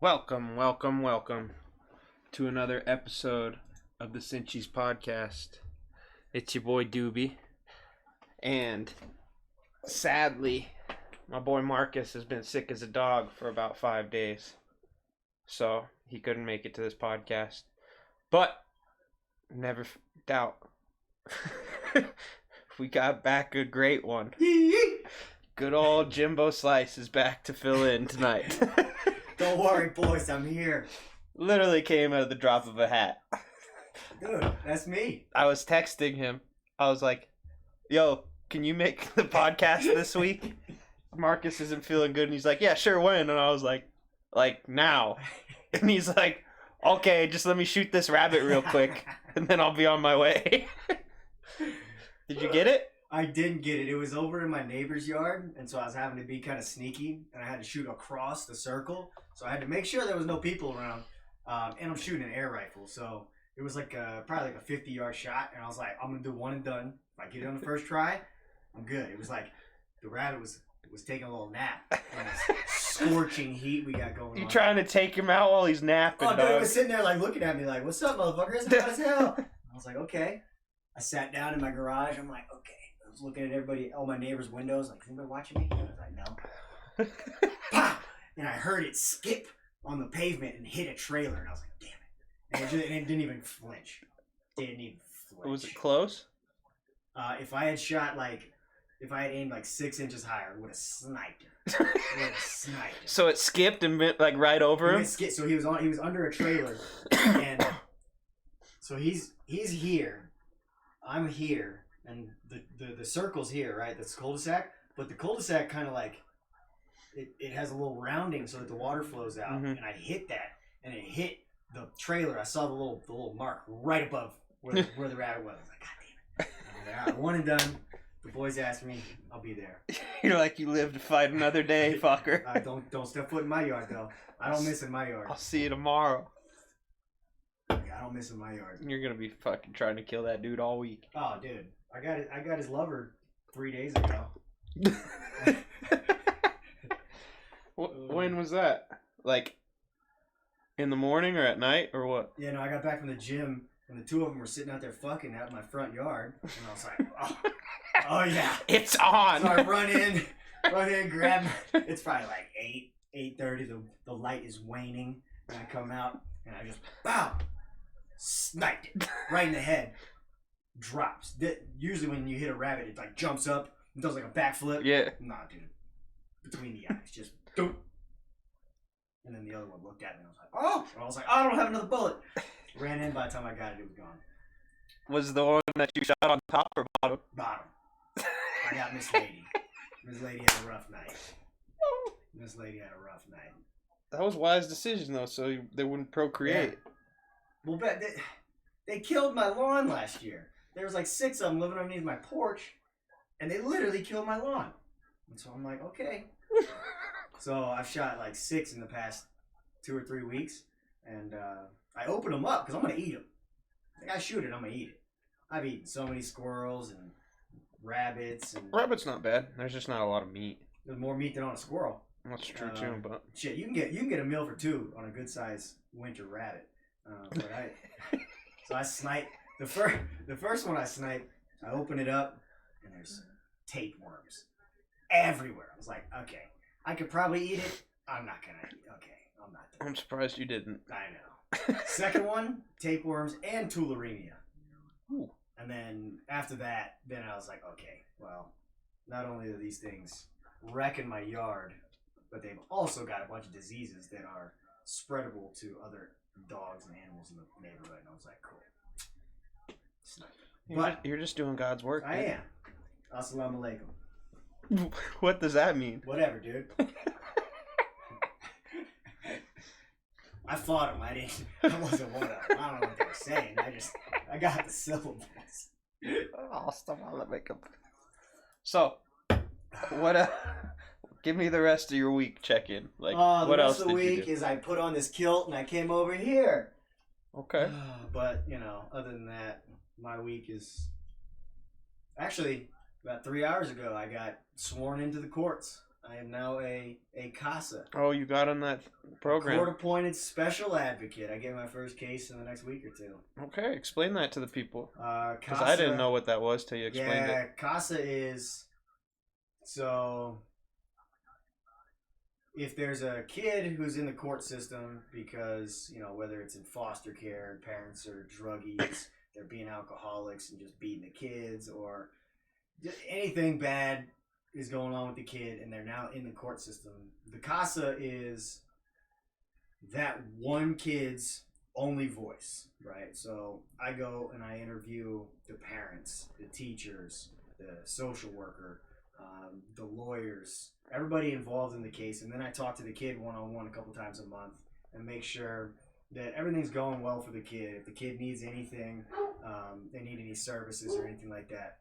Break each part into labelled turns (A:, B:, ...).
A: Welcome to another episode of the Sinchies podcast. It's your boy Doobie, and sadly, my boy Markuz has been sick as a dog for about 5 days, so he couldn't make it to this podcast. But never doubt, we got back a great one. Good old Jimbo Slice is back to fill in tonight.
B: Don't worry, boys, I'm here.
A: Literally came out of the drop of a hat.
B: Dude, that's me.
A: I was texting him. I was like, yo, can you make the podcast this week? Markuz isn't feeling good. And he's like, yeah, sure, when? And I was like now. And he's like, okay, just let me shoot this rabbit real quick. And then I'll be on my way. Did you get it?
B: I didn't get it. It was over in my neighbor's yard, and so I was having to be kind of sneaky, and I had to shoot across the circle. So I had to make sure there was no people around, and I'm shooting an air rifle. So it was probably like a 50-yard shot, and I was like, I'm going to do one and done. If I get it on the first try, I'm good. It was like the rabbit was taking a little nap in this scorching heat we got going on.
A: You trying to take him out while he's napping,
B: Oh, dude, he was sitting there like looking at me like, what's up, motherfucker? It's hot as hell. I was like, okay. I sat down in my garage. I'm like, okay. I was looking at everybody, all my neighbors' windows, like, is anybody watching me? And I was like, no. Pop! And I heard it skip on the pavement and hit a trailer. And I was like, damn it. And it didn't even flinch.
A: Was it close?
B: If I had aimed like 6 inches higher, I would have sniped him.
A: So it skipped and went like right over him?
B: So he was under a trailer. And so he's here. I'm here. And the circle's here, right? That's cul-de-sac. But the cul-de-sac kind of like, it has a little rounding so that the water flows out. Mm-hmm. And I hit that. And it hit the trailer. I saw the little mark right above where the rabbit was. I was like, God damn it. I was like, all right, one and done. The boys asked me, I'll be there.
A: You're like, you live to fight another day, fucker.
B: Don't step foot in my yard, though. I don't miss in my yard.
A: I'll see you tomorrow.
B: Yeah, I don't miss in my yard.
A: You're going to be fucking trying to kill that dude all week.
B: Oh, dude. I got his lover 3 days ago.
A: When was that? Like, in the morning or at night or what?
B: Yeah, no, I got back from the gym and the two of them were sitting out there fucking out in my front yard. And I was like, oh yeah.
A: It's on.
B: So I run in, grab, it's probably like 8:30. The light is waning. And I come out and I just, pow, sniped it right in the head. Drops. Usually when you hit a rabbit, it like jumps up and does like a backflip.
A: Yeah.
B: Nah, dude. Between the eyes, just doop. And then the other one looked at me and I was like, oh, I don't have another bullet. Ran in. By the time I got it, it was gone.
A: Was the one that you shot on top or bottom?
B: Bottom. I got Miss Lady. Miss Lady had a rough night.
A: That was a wise decision though, so they wouldn't procreate.
B: Yeah. Well, but they killed my lawn last year. There was like 6 of them living underneath my porch, and they literally killed my lawn. And so I'm like, okay. So I've shot like 6 in the past 2 or 3 weeks, and I open them up because I'm going to eat them. Like, I shoot it, I'm going to eat it. I've eaten so many squirrels and rabbits.
A: Rabbit's not bad. There's just not a lot of meat.
B: There's more meat than on a squirrel.
A: That's true too, but...
B: Shit, you can get a meal for 2 on a good-sized winter rabbit. So I snipe the first one I snipe. I open it up and there's tapeworms everywhere. I was like, okay, I could probably eat it. I'm not gonna eat. Okay, I'm not.
A: I'm surprised you didn't.
B: I know. Second one, tapeworms and tularemia.
A: Ooh.
B: And then after that, then I was like, okay, well, not only are these things wrecking my yard, but they've also got a bunch of diseases that are spreadable to other dogs and animals in the neighborhood. And I was like, cool.
A: You're just doing God's work.
B: I am. Assalamu alaikum.
A: What does that mean?
B: Whatever, dude. I fought him. I wasn't one of them. I don't know what they were saying. I got the syllables.
A: So, what? Give me the rest of your week check-in. Like, what else did you do?
B: The rest of the week is I put on this kilt and I came over here.
A: Okay.
B: But, other than that, my week is... Actually, about 3 hours ago, I got sworn into the courts. I am now a CASA.
A: Oh, you got on that program?
B: Court-appointed special advocate. I get my first case in the next week or two.
A: Okay, explain that to the people. Because
B: CASA,
A: I didn't know what that was till you explained it.
B: Yeah, CASA is... So, if there's a kid who's in the court system because, whether it's in foster care, parents are druggies, they're being alcoholics and just beating the kids, or just anything bad is going on with the kid and they're now in the court system, the CASA is that one kid's only voice, right? So I go and I interview the parents, the teachers, the social worker, the lawyers, everybody involved in the case, and then I talk to the kid one-on-one a couple times a month and make sure that everything's going well for the kid. If the kid needs anything, they need any services or anything like that,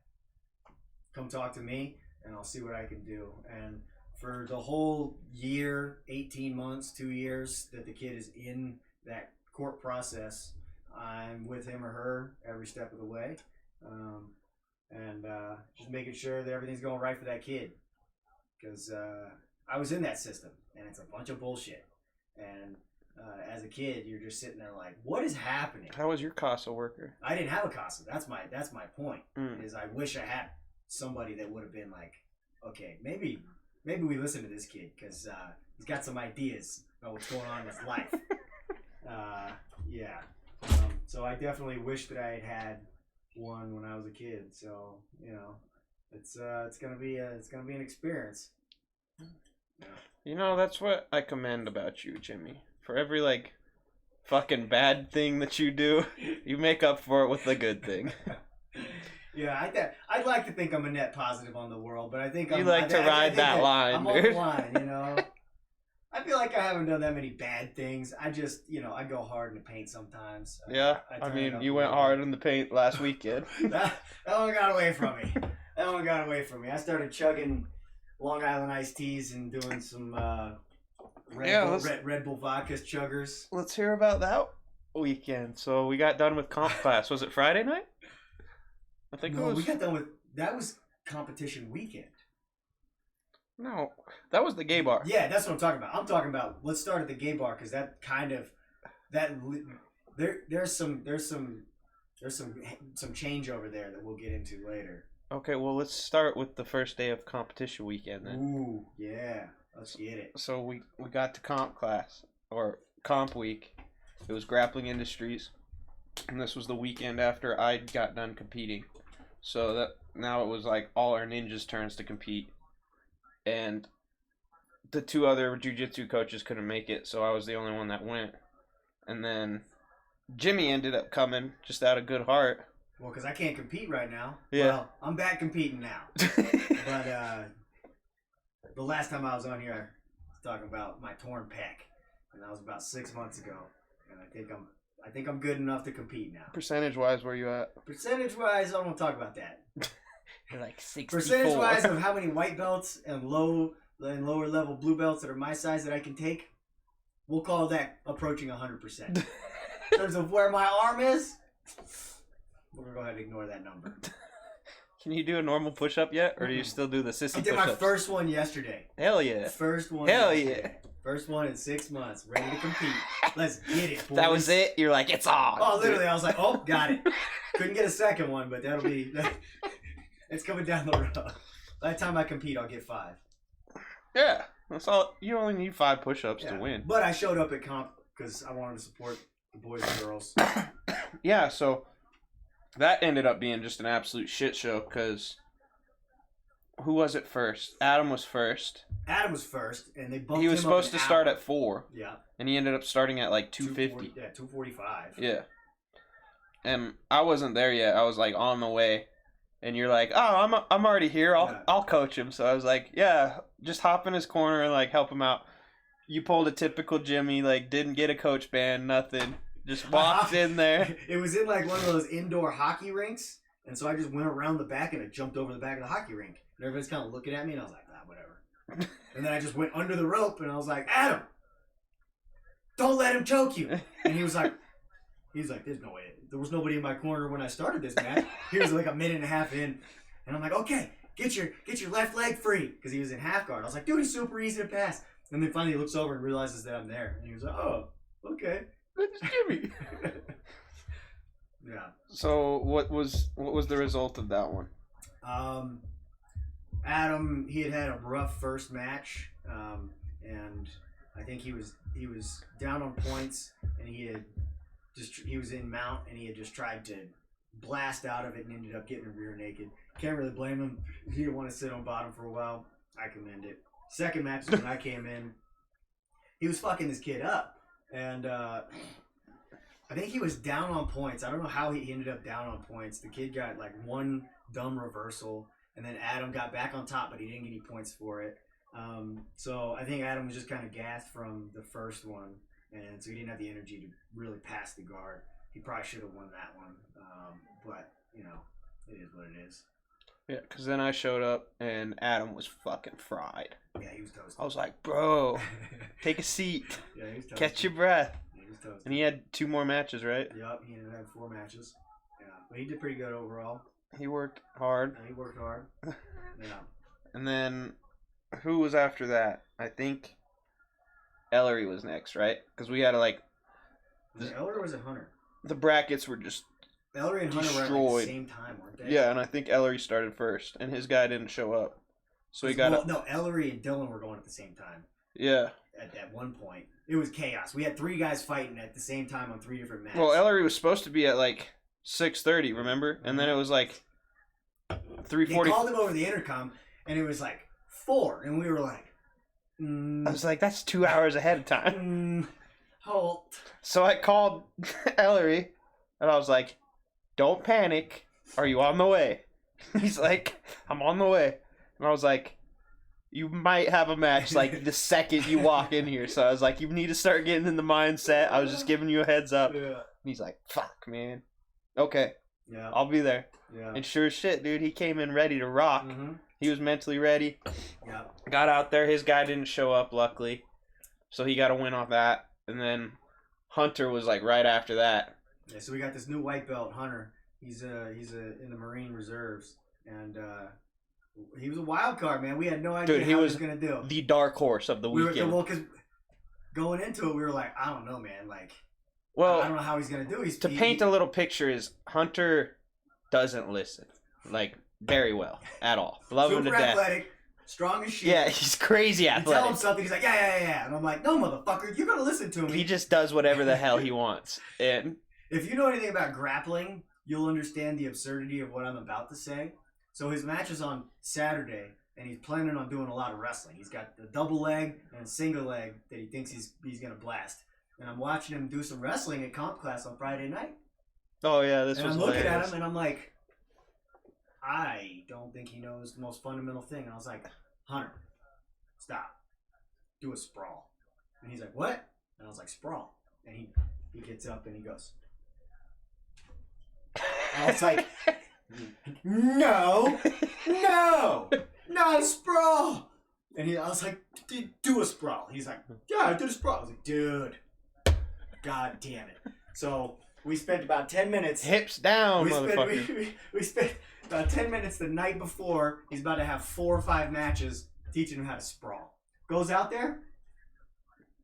B: come talk to me and I'll see what I can do. And for the whole year, 18 months, 2 years that the kid is in that court process, I'm with him or her every step of the way. And just making sure that everything's going right for that kid. Because I was in that system, and it's a bunch of bullshit. And as a kid, you're just sitting there like, what is happening?
A: How was your CASA worker?
B: I didn't have a CASA. That's my point. Is I wish I had somebody that would have been like, okay, maybe we listen to this kid because he's got some ideas about what's going on in his life. Yeah. So I definitely wish that I had one when I was a kid. So it's gonna be an experience.
A: Yeah. That's what I commend about you, Jimmy. For every fucking bad thing that you do, you make up for it with the good thing.
B: Yeah, I'd like to think I'm a net positive on the world, but I think
A: you like to ride that line,
B: I'm on the line, I feel like I haven't done that many bad things. I just, I go hard in the paint sometimes.
A: Yeah, I mean, you went hard in the paint last weekend.
B: that one got away from me. I started chugging Long Island iced teas and doing some Red Bull vodka chuggers.
A: Let's hear about that weekend. So we got done with comp class. Was it Friday night? I think it was.
B: We got done with... That was competition weekend.
A: No, that was the gay bar.
B: Yeah, that's what I'm talking about. I'm talking about, let's start at the gay bar because that kind of... There's some change over there that we'll get into later.
A: Okay, well, let's start with the first day of competition weekend then.
B: Ooh, yeah. Let's get it.
A: So we got to comp class, or comp week. It was Grappling Industries, and this was the weekend after I got done competing. So that now it was all our ninjas' turns to compete. And the two other jiu-jitsu coaches couldn't make it, so I was the only one that went. And then Jimmy ended up coming just out of good heart.
B: Well, because I can't compete right now.
A: Yeah.
B: Well, I'm back competing now. But the last time I was on here, I was talking about my torn pec, and that was about 6 months ago. And I think I'm good enough to compete now.
A: Percentage-wise, where you at?
B: Percentage-wise, I don't want to talk about that.
A: You're 64.
B: Percentage-wise of how many white belts and lower level blue belts that are my size that I can take, we'll call that approaching 100%. In terms of where my arm is, we're going to go ahead and ignore that number.
A: Can you do a normal push-up yet, or do you still do the sissy push-ups?
B: I did my first one yesterday.
A: Hell yeah.
B: First one
A: Hell
B: yesterday.
A: Yeah.
B: First one in 6 months. Ready to compete. Let's get it, boys.
A: That was it? You're like, it's on.
B: Oh, literally, I was like, oh, got it. Couldn't get a second one, but that'll be... It's coming down the road. By the time I compete, I'll get 5.
A: Yeah. That's all. You only need 5 push-ups to win.
B: But I showed up at comp because I wanted to support the boys and girls.
A: Yeah, so that ended up being just an absolute shit show because who was it first? Adam was first.
B: Adam was first, and they bumped him.
A: He was supposed to start at 4.
B: Yeah.
A: And he ended up starting at 2:50.
B: Yeah, 2:45.
A: Yeah. And I wasn't there yet. I was on the way. And you're like, oh, I'm already here. I'll coach him. So I was like, yeah, just hop in his corner and help him out. You pulled a typical Jimmy, didn't get a coach band, nothing. Just walked in there.
B: It was in one of those indoor hockey rinks, and so I just went around the back and I jumped over the back of the hockey rink. And everybody's kind of looking at me, and I was like, whatever. And then I just went under the rope, and I was like, Adam, don't let him choke you. And he was like, there's no way. There was nobody in my corner when I started this match. He was a minute and a half in, and I'm like, okay, get your left leg free, because he was in half guard. I was like, dude, he's super easy to pass. And then finally he looks over and realizes that I'm there. And he was like, oh, okay.
A: It's Jimmy.
B: Yeah.
A: So what was the result of that one?
B: Adam, he had a rough first match, and I think he was down on points, and he was in mount, and he had just tried to blast out of it and ended up getting rear naked. Can't really blame him. He didn't want to sit on bottom for a while. I commend it. Second match is when I came in. He was fucking this kid up, and I think he was down on points. I don't know how he ended up down on points. The kid got like one dumb reversal, and then Adam got back on top, but he didn't get any points for it. So I think Adam was just kind of gassed from the first one, and so he didn't have the energy to really pass the guard. He probably should have won that one, but you know, it is what it is.
A: Yeah, because then I showed up and Adam was fucking fried.
B: Yeah, he was toasted.
A: I was like, bro, take a seat.
B: Yeah, he was toasted.
A: Catch your breath.
B: Yeah, he was toasted.
A: And he had 2 more matches, right?
B: Yep, he ended up having 4 matches. Yeah, but he did pretty good overall.
A: He worked hard.
B: Yeah, he worked hard. Yeah.
A: And then, who was after that? I think Ellery was next, right? Because we had to like...
B: Was it Ellery or was it Hunter?
A: The brackets were just
B: Ellery and Hunter
A: destroyed.
B: were at the same time, weren't they?
A: Yeah, and I think Ellery started first, and his guy didn't show up. So he got...
B: No, Ellery and Dylan were going at the same time.
A: Yeah.
B: At one point. It was chaos. We had 3 guys fighting at the same time on 3 different matches.
A: Well, Ellery was supposed to be at like 6:30, remember? And then it was like 3:40.
B: They called him over the intercom, and it was like 4, and we were like...
A: I was like, that's 2 hours ahead of time.
B: Halt.
A: So I called Ellery, and I was like, don't panic. Are you on the way? He's like, I'm on the way. And I was like, you might have a match like the second you walk in here. So I was like, you need to start getting in the mindset. I was just giving you a heads up.
B: Yeah.
A: And he's like, fuck, man. Okay.
B: Yeah.
A: I'll be there.
B: Yeah.
A: And sure as shit, dude, he came in ready to rock.
B: Mm-hmm.
A: He was mentally ready.
B: Yeah.
A: Got out there. His guy didn't show up, luckily. So he got a win off that. And then Hunter was like right after that.
B: Yeah, so we got this new white belt, Hunter. He's in the Marine Reserves, and he was a wild card, man. We had no idea
A: Dude, he
B: how
A: was
B: he was gonna do.
A: The dark horse of the weekend.
B: Well, because going into it, we were like, I don't know, man. Like,
A: well,
B: I don't know how he's gonna do.
A: To paint a little picture, is Hunter doesn't listen, like very well at all. Love him to death.
B: Athletic, strong as shit.
A: Yeah, he's crazy
B: You
A: athletic.
B: tell him something, he's like, yeah, and I'm like, no, motherfucker, you're gonna listen to me.
A: He just does whatever the hell he wants, and
B: if you know anything about grappling, you'll understand the absurdity of what I'm about to say. So his match is on Saturday, and he's planning on doing a lot of wrestling. He's got the double leg and a single leg that he thinks he's going to blast. And I'm watching him do some wrestling at comp class on Friday night.
A: oh yeah, this
B: And
A: was
B: I'm looking
A: hilarious.
B: at him, and I'm like, I don't think he knows the most fundamental thing. And I was like, Hunter, stop. Do a sprawl. And he's like, what? And I was like, sprawl. And he gets up and he goes... And I was like, no, not a sprawl. And I was like, do a sprawl. He's like, yeah, I did a sprawl. I was like, dude, god damn it. So we spent about 10 minutes.
A: Hips down, motherfucker.
B: We spent about 10 minutes the night before. He's about to have 4 or 5 matches teaching him how to sprawl. Goes out there,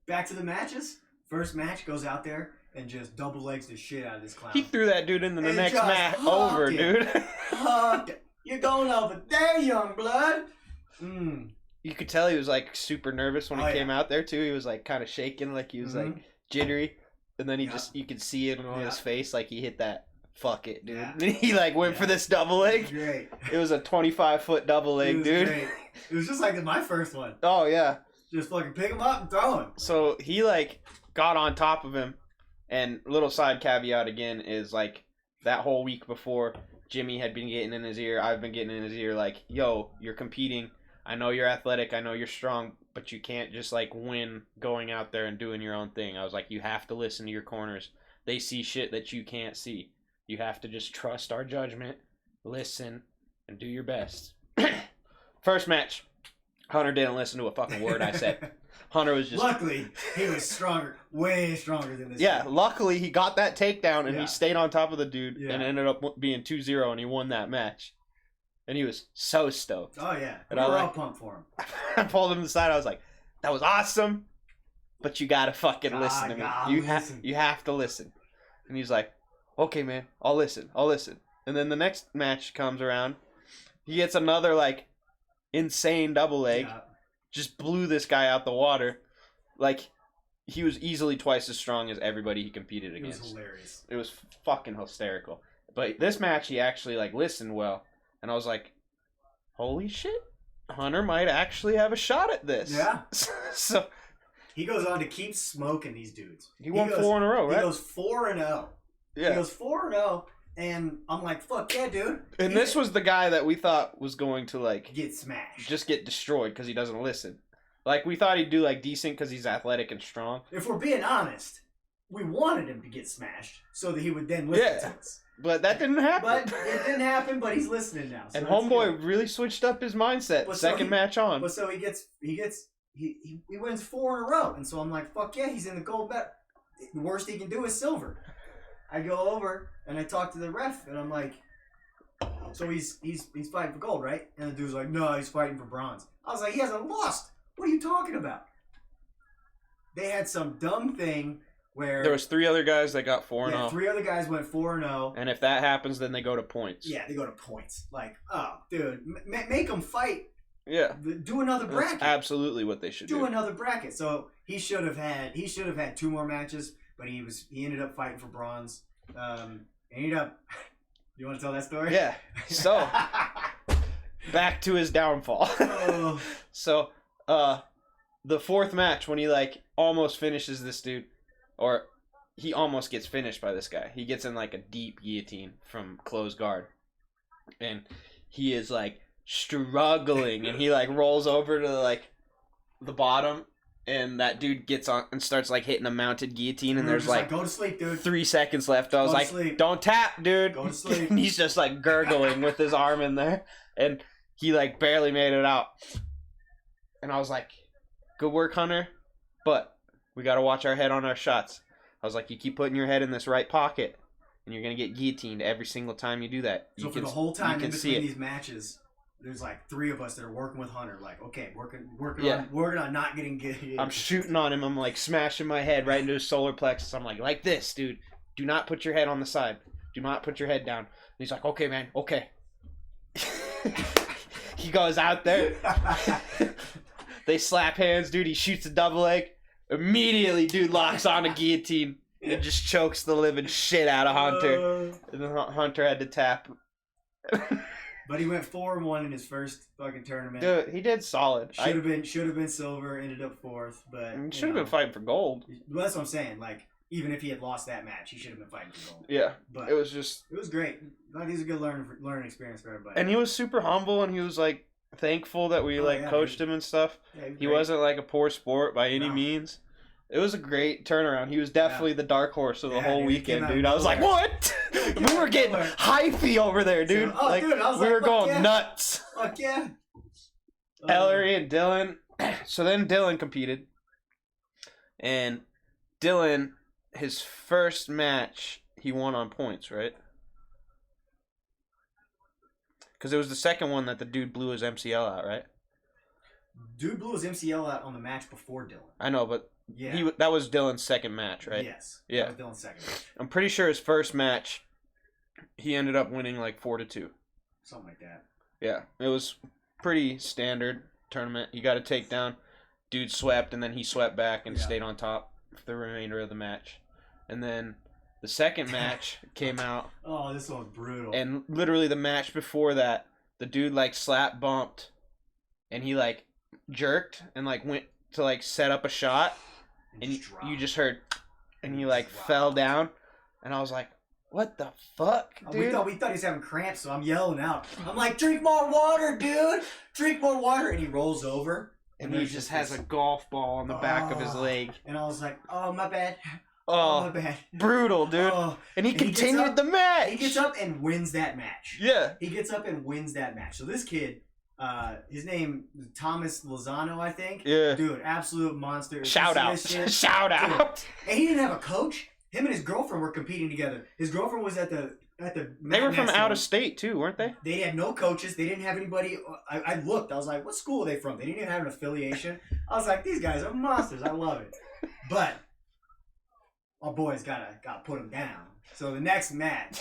B: back to the matches. First match, goes out there and just double legs the shit out of this clown.
A: He threw that dude into the
B: And
A: next
B: just
A: mat
B: hugged
A: over,
B: him.
A: dude.
B: Hugged him. You're going over there, young blood.
A: You could tell he was like super nervous when he came out there too. He was like kind of shaking, like he was like jittery, and then he just, you could see it on his face, like he hit that. Fuck it, dude.
B: Yeah.
A: He like went for this double leg.
B: Great.
A: It was a 25-foot double leg, dude.
B: Great. It was just like my first one.
A: Oh yeah.
B: Just fucking pick him up and throw him.
A: So he like got on top of him, and little side caveat again is like that whole week before, Jimmy had been getting in his ear. I've been getting in his ear like, yo, you're competing. I know you're athletic. I know you're strong, but you can't just like win going out there and doing your own thing. I was like, you have to listen to your corners. They see shit that you can't see. You have to just trust our judgment, listen, and do your best. First match, Hunter didn't listen to a fucking word I said. Hunter was just...
B: Luckily, he was stronger, way stronger than this.
A: Yeah,
B: guy.
A: Luckily he got that takedown and
B: Yeah.
A: he stayed on top of the dude
B: Yeah.
A: and ended up being 2-0 and he won that match. And he was so stoked.
B: Oh yeah,
A: And
B: we
A: I
B: were all
A: like-
B: pumped for him.
A: I pulled him to the side. I was like, that was awesome, but you gotta fucking listen to me. You have to listen. And he's like, okay, man, I'll listen. And then the next match comes around. He gets another, like, insane double leg. Yeah. Just blew this guy out the water. Like, he was easily twice as strong as everybody he competed against. It was
B: hilarious.
A: It was fucking hysterical. But this match, he actually, like, listened well. And I was like, holy shit. Hunter might actually have a shot at this.
B: Yeah.
A: So
B: he goes on to keep smoking these dudes.
A: He won 4 in a row, right?
B: He goes 4-0. Yeah. He goes 4-0, and I'm like, fuck yeah, dude.
A: And this was the guy that we thought was going to, like,
B: get smashed.
A: Just get destroyed because he doesn't listen. Like, we thought he'd do, like, decent because he's athletic and strong.
B: If we're being honest, we wanted him to get smashed so that he would then listen to us.
A: But that didn't happen.
B: But it didn't happen, but he's listening now. So
A: and Homeboy really switched up his mindset second match on.
B: But so he wins 4 in a row. And so I'm like, fuck yeah, he's in the gold medal. The worst he can do is silver. I go over and I talk to the ref and I'm like, so he's fighting for gold, right? And the dude's like, no, he's fighting for bronze. I was like, he hasn't lost. What are you talking about? They had some dumb thing where
A: there was 3 other guys that got 4-0.
B: Yeah, 3 other guys went 4-0.
A: And if that happens, then they go to points.
B: Yeah, they go to points. Like, oh, dude, make them fight.
A: Yeah.
B: Do another bracket.
A: That's absolutely what they should do.
B: Do another bracket. So he should have had 2 more matches, but he ended up fighting for bronze. You want to tell that story?
A: Yeah. So back to his downfall.
B: Oh.
A: So the 4th match when he, like, almost finishes this dude, or he almost gets finished by this guy. He gets in, like, a deep guillotine from close guard. And he is, like, struggling. And he, like, rolls over to, like, the bottom. And that dude gets on and starts, like, hitting a mounted guillotine. And there's, like,
B: go to sleep, dude.
A: 3 seconds left. I was like, don't tap, dude.
B: Go to sleep.
A: And he's just, like, gurgling with his arm in there. And he, like, barely made it out. And I was like, good work, Hunter. But we got to watch our head on our shots. I was like, you keep putting your head in this right pocket, and you're going to get guillotined every single time you do that.
B: So for the whole time in between these matches, there's like 3 of us that are working with Hunter. Like, okay, working on not getting guillotined.
A: I'm shooting on him. I'm, like, smashing my head right into his solar plexus. I'm like this, dude. Do not put your head on the side. Do not put your head down. And he's like, okay, man, okay. He goes out there. They slap hands, dude. He shoots a double leg. Immediately, dude locks on a guillotine and just chokes the living shit out of Hunter. And then Hunter had to tap.
B: But he went 4-1 in his first fucking tournament.
A: Dude, he did solid.
B: Should have been silver. Ended up 4th, but
A: should have been fighting for gold.
B: Well, that's what I'm saying. Like, even if he had lost that match, he should have been fighting for gold.
A: Yeah,
B: but
A: it was great.
B: Like, it was a good learning experience for everybody.
A: And he was super humble, and he was like thankful that we coached him and stuff. Yeah, he wasn't like a poor sport by any means. It was a great turnaround. He was definitely the dark horse of the whole weekend, dude. I was like, what? We were getting hyphy over there, dude. We were going nuts.
B: Fuck yeah.
A: Ellery and Dylan. So then Dylan competed. And Dylan, his first match, he won on points, right? Because it was the second one that the dude blew his MCL out, right?
B: Dude blew his MCL out on the match before Dylan.
A: I know, but that was Dylan's second match, right?
B: Yes.
A: Yeah.
B: That was Dylan's second match.
A: I'm pretty sure his first match, he ended up winning like 4-2.
B: Something like that.
A: Yeah. It was pretty standard tournament. He got a takedown. Dude swept, and then he swept back and stayed on top for the remainder of the match. And then the second match came out.
B: Oh, this one was brutal.
A: And literally the match before that, the dude like slap bumped, and he like jerked and like went to like set up a shot, and you just heard, and he like fell down, and I was like, what the fuck, dude?
B: We thought he was having cramps, so I'm yelling out. I'm like, drink more water, dude! Drink more water! And he rolls over.
A: And he just has a golf ball on the back of his leg.
B: And I was like, oh, my bad.
A: Oh, my bad. Brutal, dude. And he continued the match.
B: He gets up and wins that match.
A: Yeah.
B: He gets up and wins that match. So this kid, his name, Thomas Lozano, I think.
A: Yeah.
B: Dude, absolute monster.
A: Shout out. Shout out.
B: And he didn't have a coach. Him and his girlfriend were competing together. His girlfriend was at the
A: They were from out of state too, weren't they?
B: They had no coaches. They didn't have anybody. I looked. I was like, what school are they from? They didn't even have an affiliation. I was like, these guys are monsters. I love it. But our boys gotta put them down. So the next match,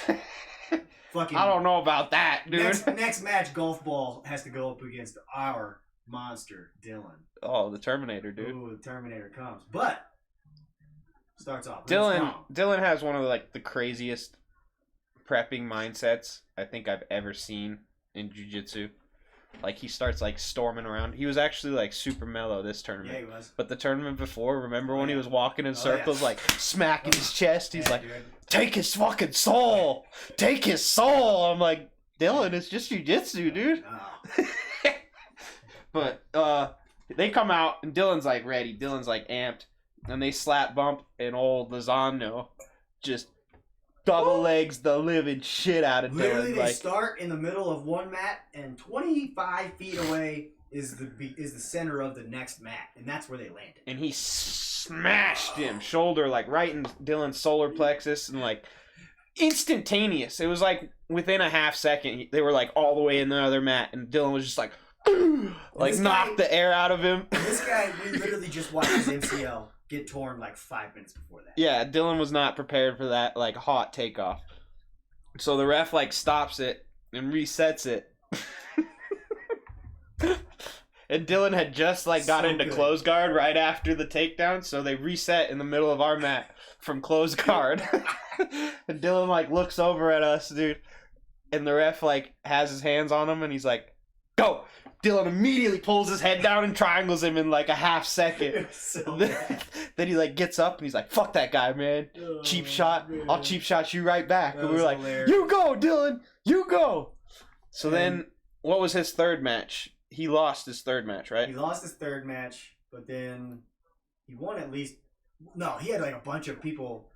B: fucking.
A: I don't know about that, dude.
B: Next match, golf ball has to go up against our monster, Dylan.
A: Oh, the Terminator, dude.
B: Ooh, the Terminator comes. But starts off.
A: Dylan has one of the craziest prepping mindsets I think I've ever seen in jiu-jitsu. Like, he starts storming around. He was actually super mellow this tournament.
B: Yeah, he was.
A: But the tournament before, remember when he was walking in circles, smacking his chest? He's like,
B: dude.
A: take his fucking soul! Take his soul! I'm like, Dylan, it's just jiu-jitsu, dude.
B: Oh.
A: But they come out, and Dylan's ready. Dylan's amped. And they slap bump, and old Lozano just double legs the living shit out of Dylan.
B: Literally, they start in the middle of one mat, and 25 feet away is the center of the next mat, and that's where they landed.
A: And he smashed him, shoulder right in Dylan's solar plexus, and instantaneous. It was within a half second, they were all the way in the other mat, and Dylan was just knocked the air out of him.
B: This guy, we literally just watched his MCL get torn 5 minutes before that.
A: Yeah, Dylan was not prepared for that hot takeoff. So the ref stops it and resets it. And Dylan had just got into close guard right after the takedown, so they reset in the middle of our mat from close guard. And Dylan looks over at us, dude, and the ref has his hands on him, and he's like, go! Dylan immediately pulls his head down and triangles him in a half second.
B: So
A: then he gets up and he's like, fuck that guy, man. Cheap shot.
B: Man.
A: I'll cheap shot you right back. And we were
B: hilarious.
A: You go, Dylan. You go. So then, what was his third match? He lost his third match, right?
B: He lost his third match, but then he won at least. No, he had a bunch of people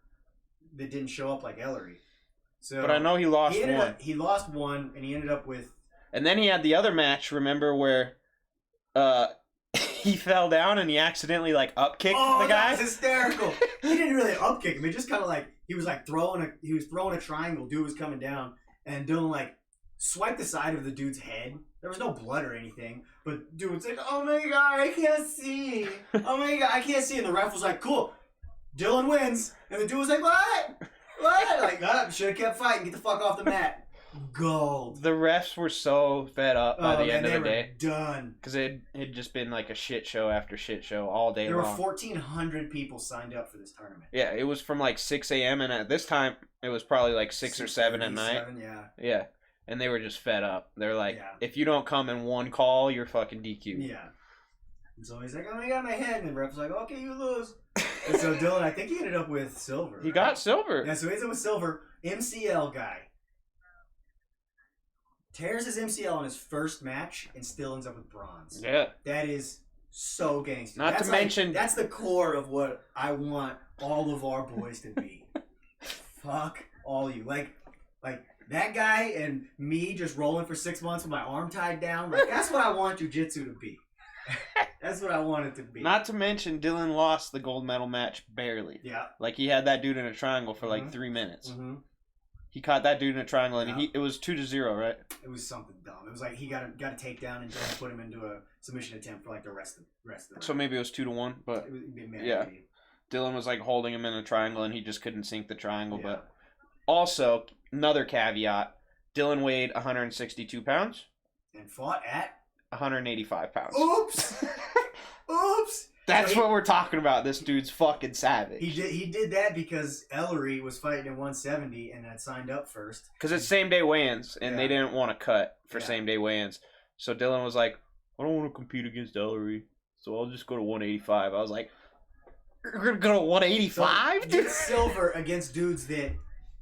B: that didn't show up Ellery. So
A: but I know he lost one.
B: He lost one, and he ended up with.
A: And then he had the other match, remember, where he fell down and he accidentally up-kicked the guy?
B: That was hysterical. He didn't really up-kick him. He just kind of he was throwing a triangle. Dude was coming down, and Dylan swiped the side of the dude's head. There was no blood or anything, but dude was like, oh my god, I can't see. Oh my god, I can't see. And the ref was like, cool, Dylan wins. And the dude was like, what? What? Should have kept fighting. Get the fuck off the mat. Gold.
A: The refs were so fed up by the end of the day.
B: Done.
A: Because it had just been a shit show after shit show all day long.
B: There were 1,400 people signed up for this tournament.
A: Yeah, it was from 6 a.m. and at this time it was probably 6 or 7 at night.
B: Yeah.
A: Yeah. And they were just fed up. They're like, if you don't come in one call, you're fucking DQ'd.
B: Yeah. And so he's like, oh my god, my head. And the ref's like, okay, you lose. And so Dylan, I think he ended up with silver.
A: He got silver.
B: Yeah, so he ends up with silver. MCL guy. Tears his MCL on his first match and still ends up with bronze.
A: Yeah.
B: That is so gangster.
A: Not to mention...
B: That's the core of what I want all of our boys to be. Fuck all you. Like that guy and me just rolling for 6 months with my arm tied down. That's what I want jiu-jitsu to be. That's what I want it to be.
A: Not to mention Dylan lost the gold medal match barely.
B: Yeah.
A: He had that dude in a triangle for 3 minutes.
B: Mm-hmm.
A: He caught that dude in a triangle, and it was 2-0, right?
B: It was something dumb. It was he got a takedown and Dylan put him into a submission attempt for the rest of the round.
A: So maybe it was 2-1, but
B: maybe.
A: Dylan was holding him in a triangle, and he just couldn't sink the triangle. Yeah. But also, another caveat: Dylan weighed 162 pounds
B: and fought at
A: 185 pounds.
B: Oops. Oops.
A: That's what we're talking about. This dude's fucking savage.
B: He did that because Ellery was fighting at 170 and had signed up first.
A: Because it's same-day weigh-ins, and they didn't want to cut for same-day weigh-ins. So Dylan was like, I don't want to compete against Ellery, so I'll just go to 185. I was like, you're going to go to 185?
B: So, get silver against dudes that,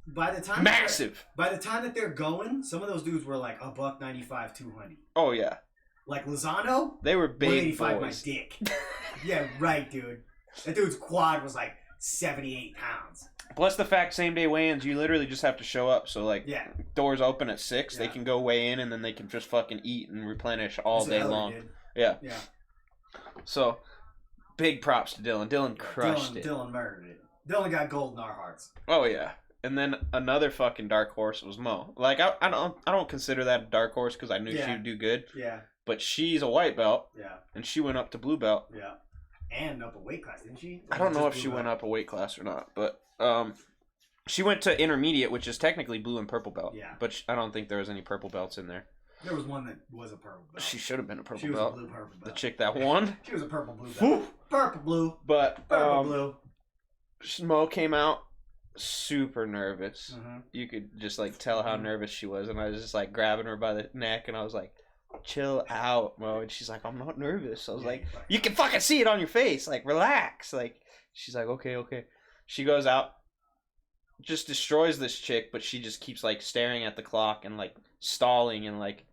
B: by the time...
A: Massive!
B: By the time that they're going, some of those dudes were $195, 200.
A: Oh, yeah.
B: Lozano?
A: They were big
B: 185
A: boys.
B: my dick. Yeah, right, dude. That dude's quad was 78 pounds.
A: Plus the fact same-day weigh-ins, you literally just have to show up. So, doors open at 6, they can go weigh in, and then they can just fucking eat and replenish all day long. Yeah. So, big props to Dylan. Dylan crushed it.
B: Dylan murdered it. Dylan got gold in our hearts.
A: Oh, yeah. And then another fucking dark horse was Mo. Like, I don't consider that a dark horse because I knew she would do good.
B: Yeah.
A: But she's a white belt.
B: Yeah.
A: And she went up to blue belt.
B: Yeah. And up a weight class, didn't she?
A: I don't know if she went up a weight class or not, but she went to intermediate, which is technically blue and purple belt.
B: Yeah.
A: But I don't think there was any purple belts in there.
B: There was one that was a purple belt.
A: She should have been a purple
B: she was
A: belt.
B: A blue purple belt.
A: The chick that won.
B: She was a purple blue belt. Purple blue.
A: But
B: purple blue.
A: Mo came out super nervous.
B: Mm-hmm.
A: You could just like tell how nervous she was, and I was just like grabbing her by the neck, and I was like, chill out, Mo. And she's like, I'm not nervous. I was like, you can fucking see it on your face. Like, relax. Like, she's like, okay. She goes out, just destroys this chick, but she just keeps like staring at the clock and like stalling, and like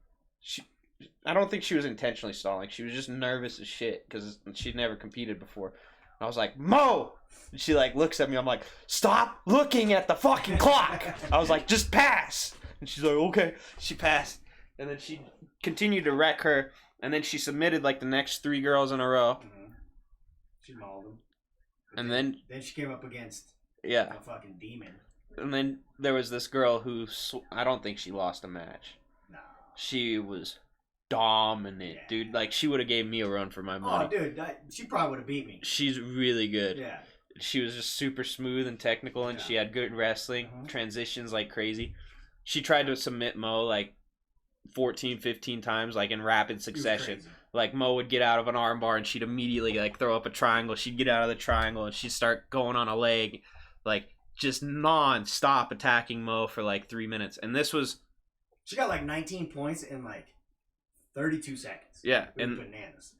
A: I don't think she was intentionally stalling. She was just nervous as shit because she'd never competed before. I was like, Mo! And she like looks at me. I'm like, stop looking at the fucking clock. I was like, just pass. And she's like, okay. She passed. And then she continued to wreck her. And then she submitted like the next 3 girls in a row.
B: Mm-hmm. She mauled them.
A: And then
B: she came up against
A: a
B: fucking demon.
A: And then there was this girl who I don't think she lost a match.
B: No.
A: She was dominant, dude. Like, she would have gave me a run for my money.
B: Oh, dude, she probably would have beat me.
A: She's really good.
B: Yeah.
A: She was just super smooth and technical, and she had good wrestling, transitions like crazy. She tried to submit Mo like 14, 15 times, like in rapid succession. Like, Mo would get out of an armbar, and she'd immediately like throw up a triangle. She'd get out of the triangle, and she'd start going on a leg, like just non-stop attacking Mo for like 3 minutes. And this was...
B: She got like 19 points in like 32 seconds.
A: Yeah.
B: And bananas.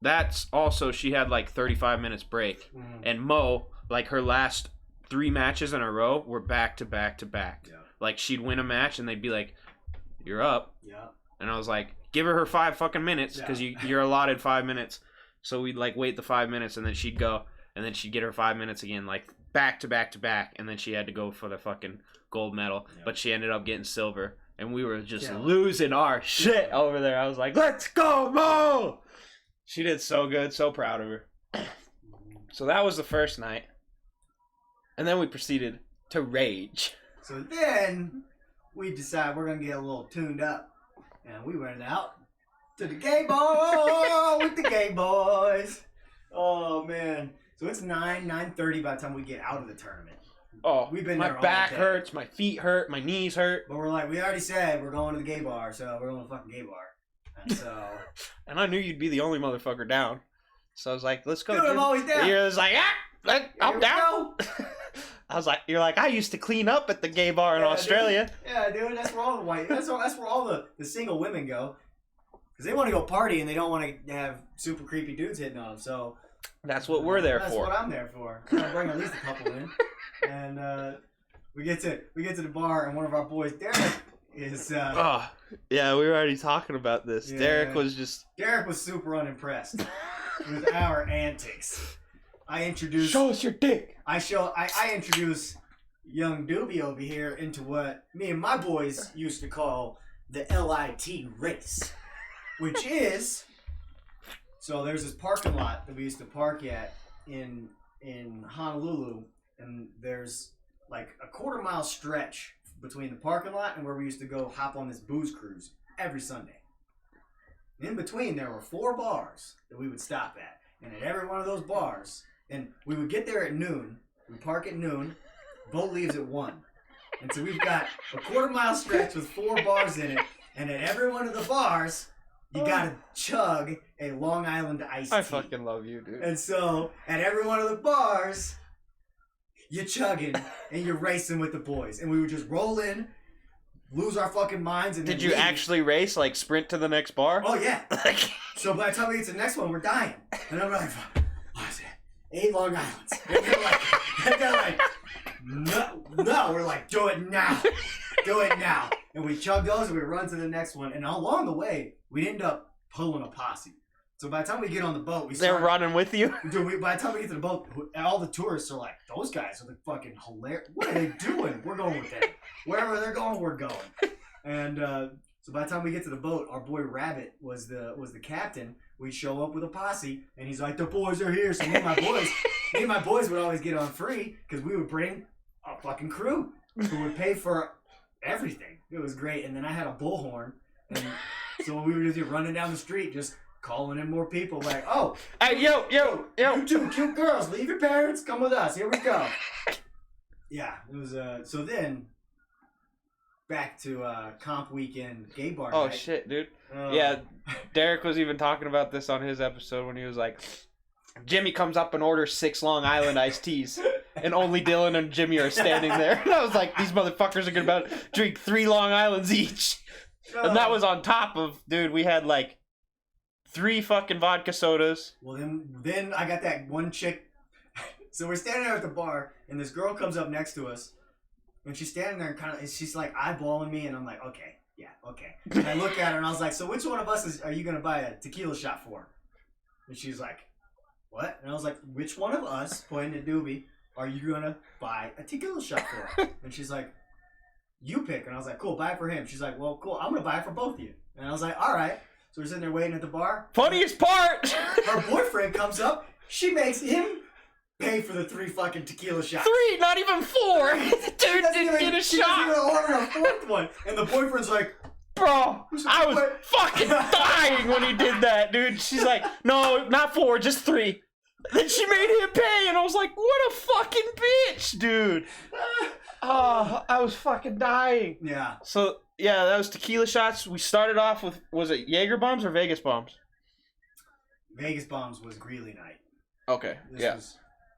A: That's also, she had like 35 minutes break.
B: Mm-hmm.
A: And Mo, like her last 3 matches in a row were back to back to back.
B: Yeah.
A: Like, she'd win a match and they'd be like, you're up.
B: Yeah.
A: And I was like, give her 5 fucking minutes because you're allotted 5 minutes. So we'd like wait the 5 minutes and then she'd go and then she'd get her 5 minutes again, like back to back to back. And then she had to go for the fucking gold medal. Yep. But she ended up getting silver. And we were just losing our shit over there. I was like, let's go, Mo! She did so good. So proud of her. So that was the first night. And then we proceeded to rage.
B: So then we decided we're going to get a little tuned up. And we went out to the gay bar with the gay boys. Oh, man. So it's 9:30 by the time we get out of the tournament.
A: Oh,
B: we've been
A: my
B: there all
A: back
B: day.
A: hurts, my feet hurt, my knees hurt.
B: But we're like, we already said we're going to the gay bar, so we're going to the fucking gay bar. And so...
A: And I knew you'd be the only motherfucker down. So I was like, let's go.
B: Dude, I'm always down.
A: You're just like, I'm down. I was like, you're like, I used to clean up at the gay bar in Australia.
B: Dude. Yeah, dude, that's where all the white, that's where all the single women go. Because they want to go party and they don't want to have super creepy dudes hitting on them, so...
A: That's what we're there for.
B: That's what I'm there for. I'm gonna bring at least a couple in. And we get to the bar, and one of our boys, Derek, is...
A: oh, yeah, we were already talking about this. Yeah. Derek was super unimpressed with our antics. Show us your dick.
B: I introduce young Doobie over here into what me and my boys used to call the LIT race, which is... So there's this parking lot that we used to park at in Honolulu, and there's like a 1/4 mile stretch between the parking lot and where we used to go hop on this booze cruise every Sunday. In between, there were 4 bars that we would stop at, and at every one of those bars, and we would get there at noon. We park at noon. Boat leaves at 1, and so we've got a 1/4 mile stretch with 4 bars in it, and at every one of the bars, you gotta chug a Long Island iced tea.
A: I fucking love you, dude.
B: And so, at every one of the bars, you're chugging and you're racing with the boys. And we would just roll in, lose our fucking minds, and then
A: Did you actually race, like sprint to the next bar?
B: Oh, yeah. So by the time we get to the next one, we're dying. And I'm like, what is it? 8 Long Islands. And they're like, no. We're like, do it now. Do it now. And we chug those and we run to the next one. And along the way, we'd end up pulling a posse. So by the time we get on the boat,
A: they're running with you?
B: Dude, by the time we get to the boat, all the tourists are like, those guys are the fucking hilarious. What are they doing? We're going with them. Wherever they're going, we're going. And so by the time we get to the boat, our boy Rabbit was the captain. We show up with a posse, and he's like, the boys are here. So me and my boys would always get on free because we would bring a fucking crew who would pay for everything. It was great. And then I had a bullhorn, and so we were just running down the street, just calling in more people. Like, oh,
A: hey, yo,
B: you two cute girls, leave your parents, come with us. Here we go. Yeah, it was. So then, back to comp weekend gay bar.
A: Oh
B: night.
A: shit, dude. Yeah, Derek was even talking about this on his episode when he was like, Jimmy comes up and orders 6 Long Island iced teas, and only Dylan and Jimmy are standing there. And I was like, these motherfuckers are gonna drink 3 Long Islands each. And that was on top of, dude, we had like 3 fucking vodka sodas.
B: Well, then I got that one chick. So we're standing there at the bar, and this girl comes up next to us, and she's standing there and she's like eyeballing me, and I'm like, okay, yeah, okay. And I look at her, and I was like, so which one of us are you gonna buy a tequila shot for? And she's like, what? And I was like, which one of us, pointing at Doobie, are you gonna buy a tequila shot for? And she's like, you pick. And I was like, cool, buy it for him. She's like, well, cool, I'm gonna buy it for both of you. And I was like, all right. So we're sitting there waiting at the bar.
A: Funniest part!
B: Her boyfriend comes up. She makes him pay for the 3 fucking tequila shots.
A: 3, not even 4. Dude didn't get a
B: She
A: shot.
B: doesn't even order a 4th one. And the boyfriend's like,
A: Bro, I was fucking dying when he did that, dude. She's like, no, not 4, just 3. Then she made him pay, and I was like, what a fucking bitch, dude. Oh, I was fucking dying.
B: yeah.
A: So, yeah, that was tequila shots. We started off with, was it Jaeger bombs or Vegas bombs?
B: Vegas bombs was Greeley night.
A: Okay,
B: This
A: yeah.
B: was,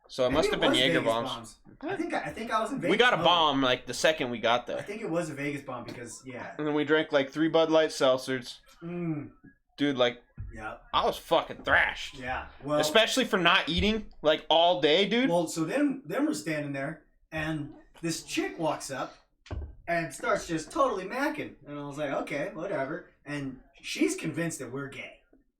A: So it must have been
B: was
A: Jaeger
B: Vegas
A: bombs.
B: I think I was in Vegas.
A: We got a
B: mode.
A: bomb like the second we got
B: I
A: there.
B: think it was a Vegas bomb because, yeah.
A: And then we drank like 3 Bud Light seltzers. Dude, like,
B: Yeah.
A: I was fucking thrashed.
B: Yeah. Well,
A: Especially for not eating like all day, dude.
B: well, so then we're standing there, and this chick walks up and starts just totally macking. And I was like, okay, whatever. And she's convinced that we're gay.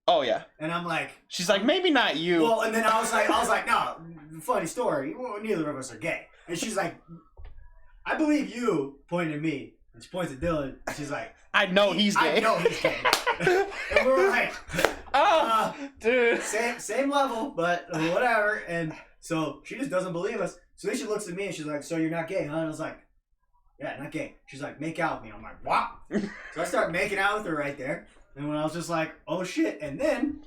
A: Oh yeah.
B: And I'm like,
A: She's like, maybe not you.
B: well, and then I was like, no, funny story. Well, neither of us are gay. And she's like, I believe you, pointing at me. And she points at Dylan. And she's like,
A: I know he's gay.
B: I know he's gay. And we're like,
A: dude.
B: same level, but whatever. And so she just doesn't believe us. So then she looks at me and she's like, so you're not gay, huh? And I was like, yeah, not gay. She's like, make out with me. I'm like, what? So I start making out with her right there. And when I was just like, oh shit. And then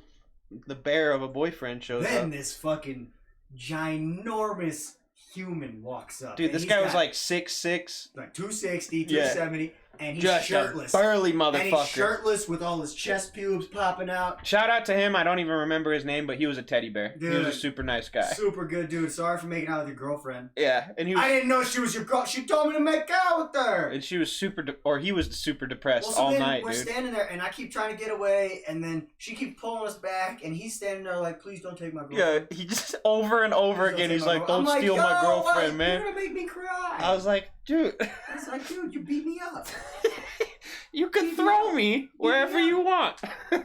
A: The bear of a boyfriend shows up.
B: this fucking ginormous human walks up.
A: Dude,
B: And
A: this
B: he's
A: guy was
B: got
A: like 6'6".
B: like 260,
A: Yeah.
B: 270, and he's
A: Just
B: shirtless.
A: a burly
B: And he's
A: motherfucker.
B: shirtless with all his chest pubes popping out.
A: Shout out to him. I don't even remember his name, but he was a teddy bear. He was
B: Dude.
A: a super nice guy.
B: Super good dude. Sorry for making out with your girlfriend.
A: Yeah, and he was,
B: I didn't know she was your girl. She told me to make out with her.
A: and she was he was super depressed
B: Well, so
A: all
B: then
A: night,
B: we're
A: dude.
B: standing there, and I keep trying to get away, and then she keeps pulling us back, and he's standing there like, please don't take my girlfriend.
A: Yeah, he just over and over
B: Please don't
A: again.
B: take
A: He's
B: my
A: like,
B: girl-"
A: "Don't
B: I'm
A: steal
B: like,
A: my
B: "Yo,
A: girlfriend,
B: what?
A: man."
B: You're gonna make me cry.
A: I was like, "Dude,
B: I was like, dude, you beat me up.
A: you can throw me wherever you want."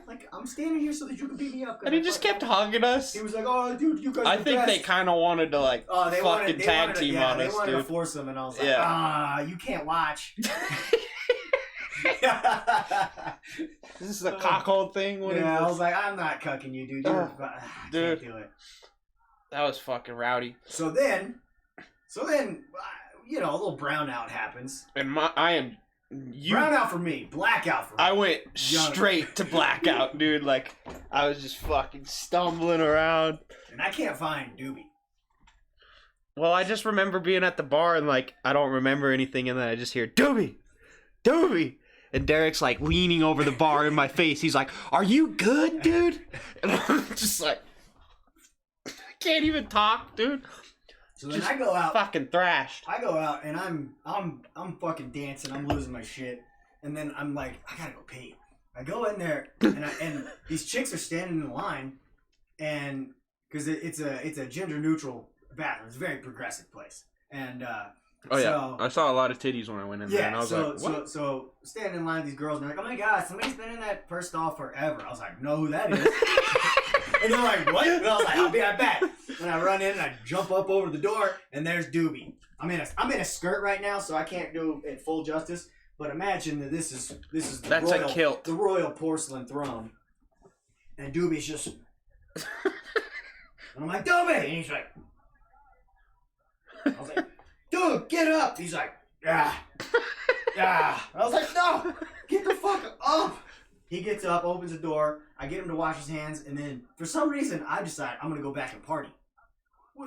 B: Like, I'm standing here so that you can beat me up.
A: And he just kept hugging us.
B: He was like, oh, dude, you guys
A: I
B: are
A: think
B: best.
A: they kind of wanted to like
B: Oh, they
A: fucking tag
B: wanted
A: team
B: to, yeah,
A: on
B: they
A: us,
B: wanted to
A: dude.
B: force him, and I was like,
A: Yeah.
B: you can't watch.
A: This is a cockhold thing. What is
B: Yeah, I
A: this?
B: was like, I'm not cucking you, dude. I
A: Dude.
B: can't do it.
A: That was fucking rowdy.
B: So then, you know, a little brownout happens.
A: And I am you.
B: Brownout for me, blackout for me.
A: I went
B: Young.
A: straight to blackout, dude. Like I was just fucking stumbling around.
B: And I can't find Doobie.
A: Well, I just remember being at the bar and like I don't remember anything, and then I just hear Doobie, Doobie, and Derek's like leaning over the bar in my face. He's like, "Are you good, dude?" And I'm just like, I can't even talk, dude.
B: So then
A: Just
B: I go out.
A: Fucking thrashed.
B: I go out and I'm fucking dancing. I'm losing my shit. And then I'm like, I gotta go pee. I go in there and these chicks are standing in line, and because it's a gender neutral bathroom. It's a very progressive place. And
A: Oh yeah,
B: so,
A: I saw a lot of titties when I went in there, and I
B: yeah.
A: was
B: So
A: like, "What?"
B: so standing in line, these girls, and they're like, oh my god, somebody's been in that first stall forever. I was like, know who that is? And they're like, what? And I was like, I'll be right back. And I run in and I jump up over the door, and there's Doobie. I'm in a skirt right now, so I can't do it full justice. But imagine that this is the
A: That's
B: royal,
A: a kilt.
B: the royal porcelain throne, and Doobie's just. And I'm like, Doobie, and he's like, I was like, dude, get up. He's like, ah. I was like, no, get the fuck up. He gets up, opens the door. I get him to wash his hands, and then for some reason, I decide I'm gonna go back and party.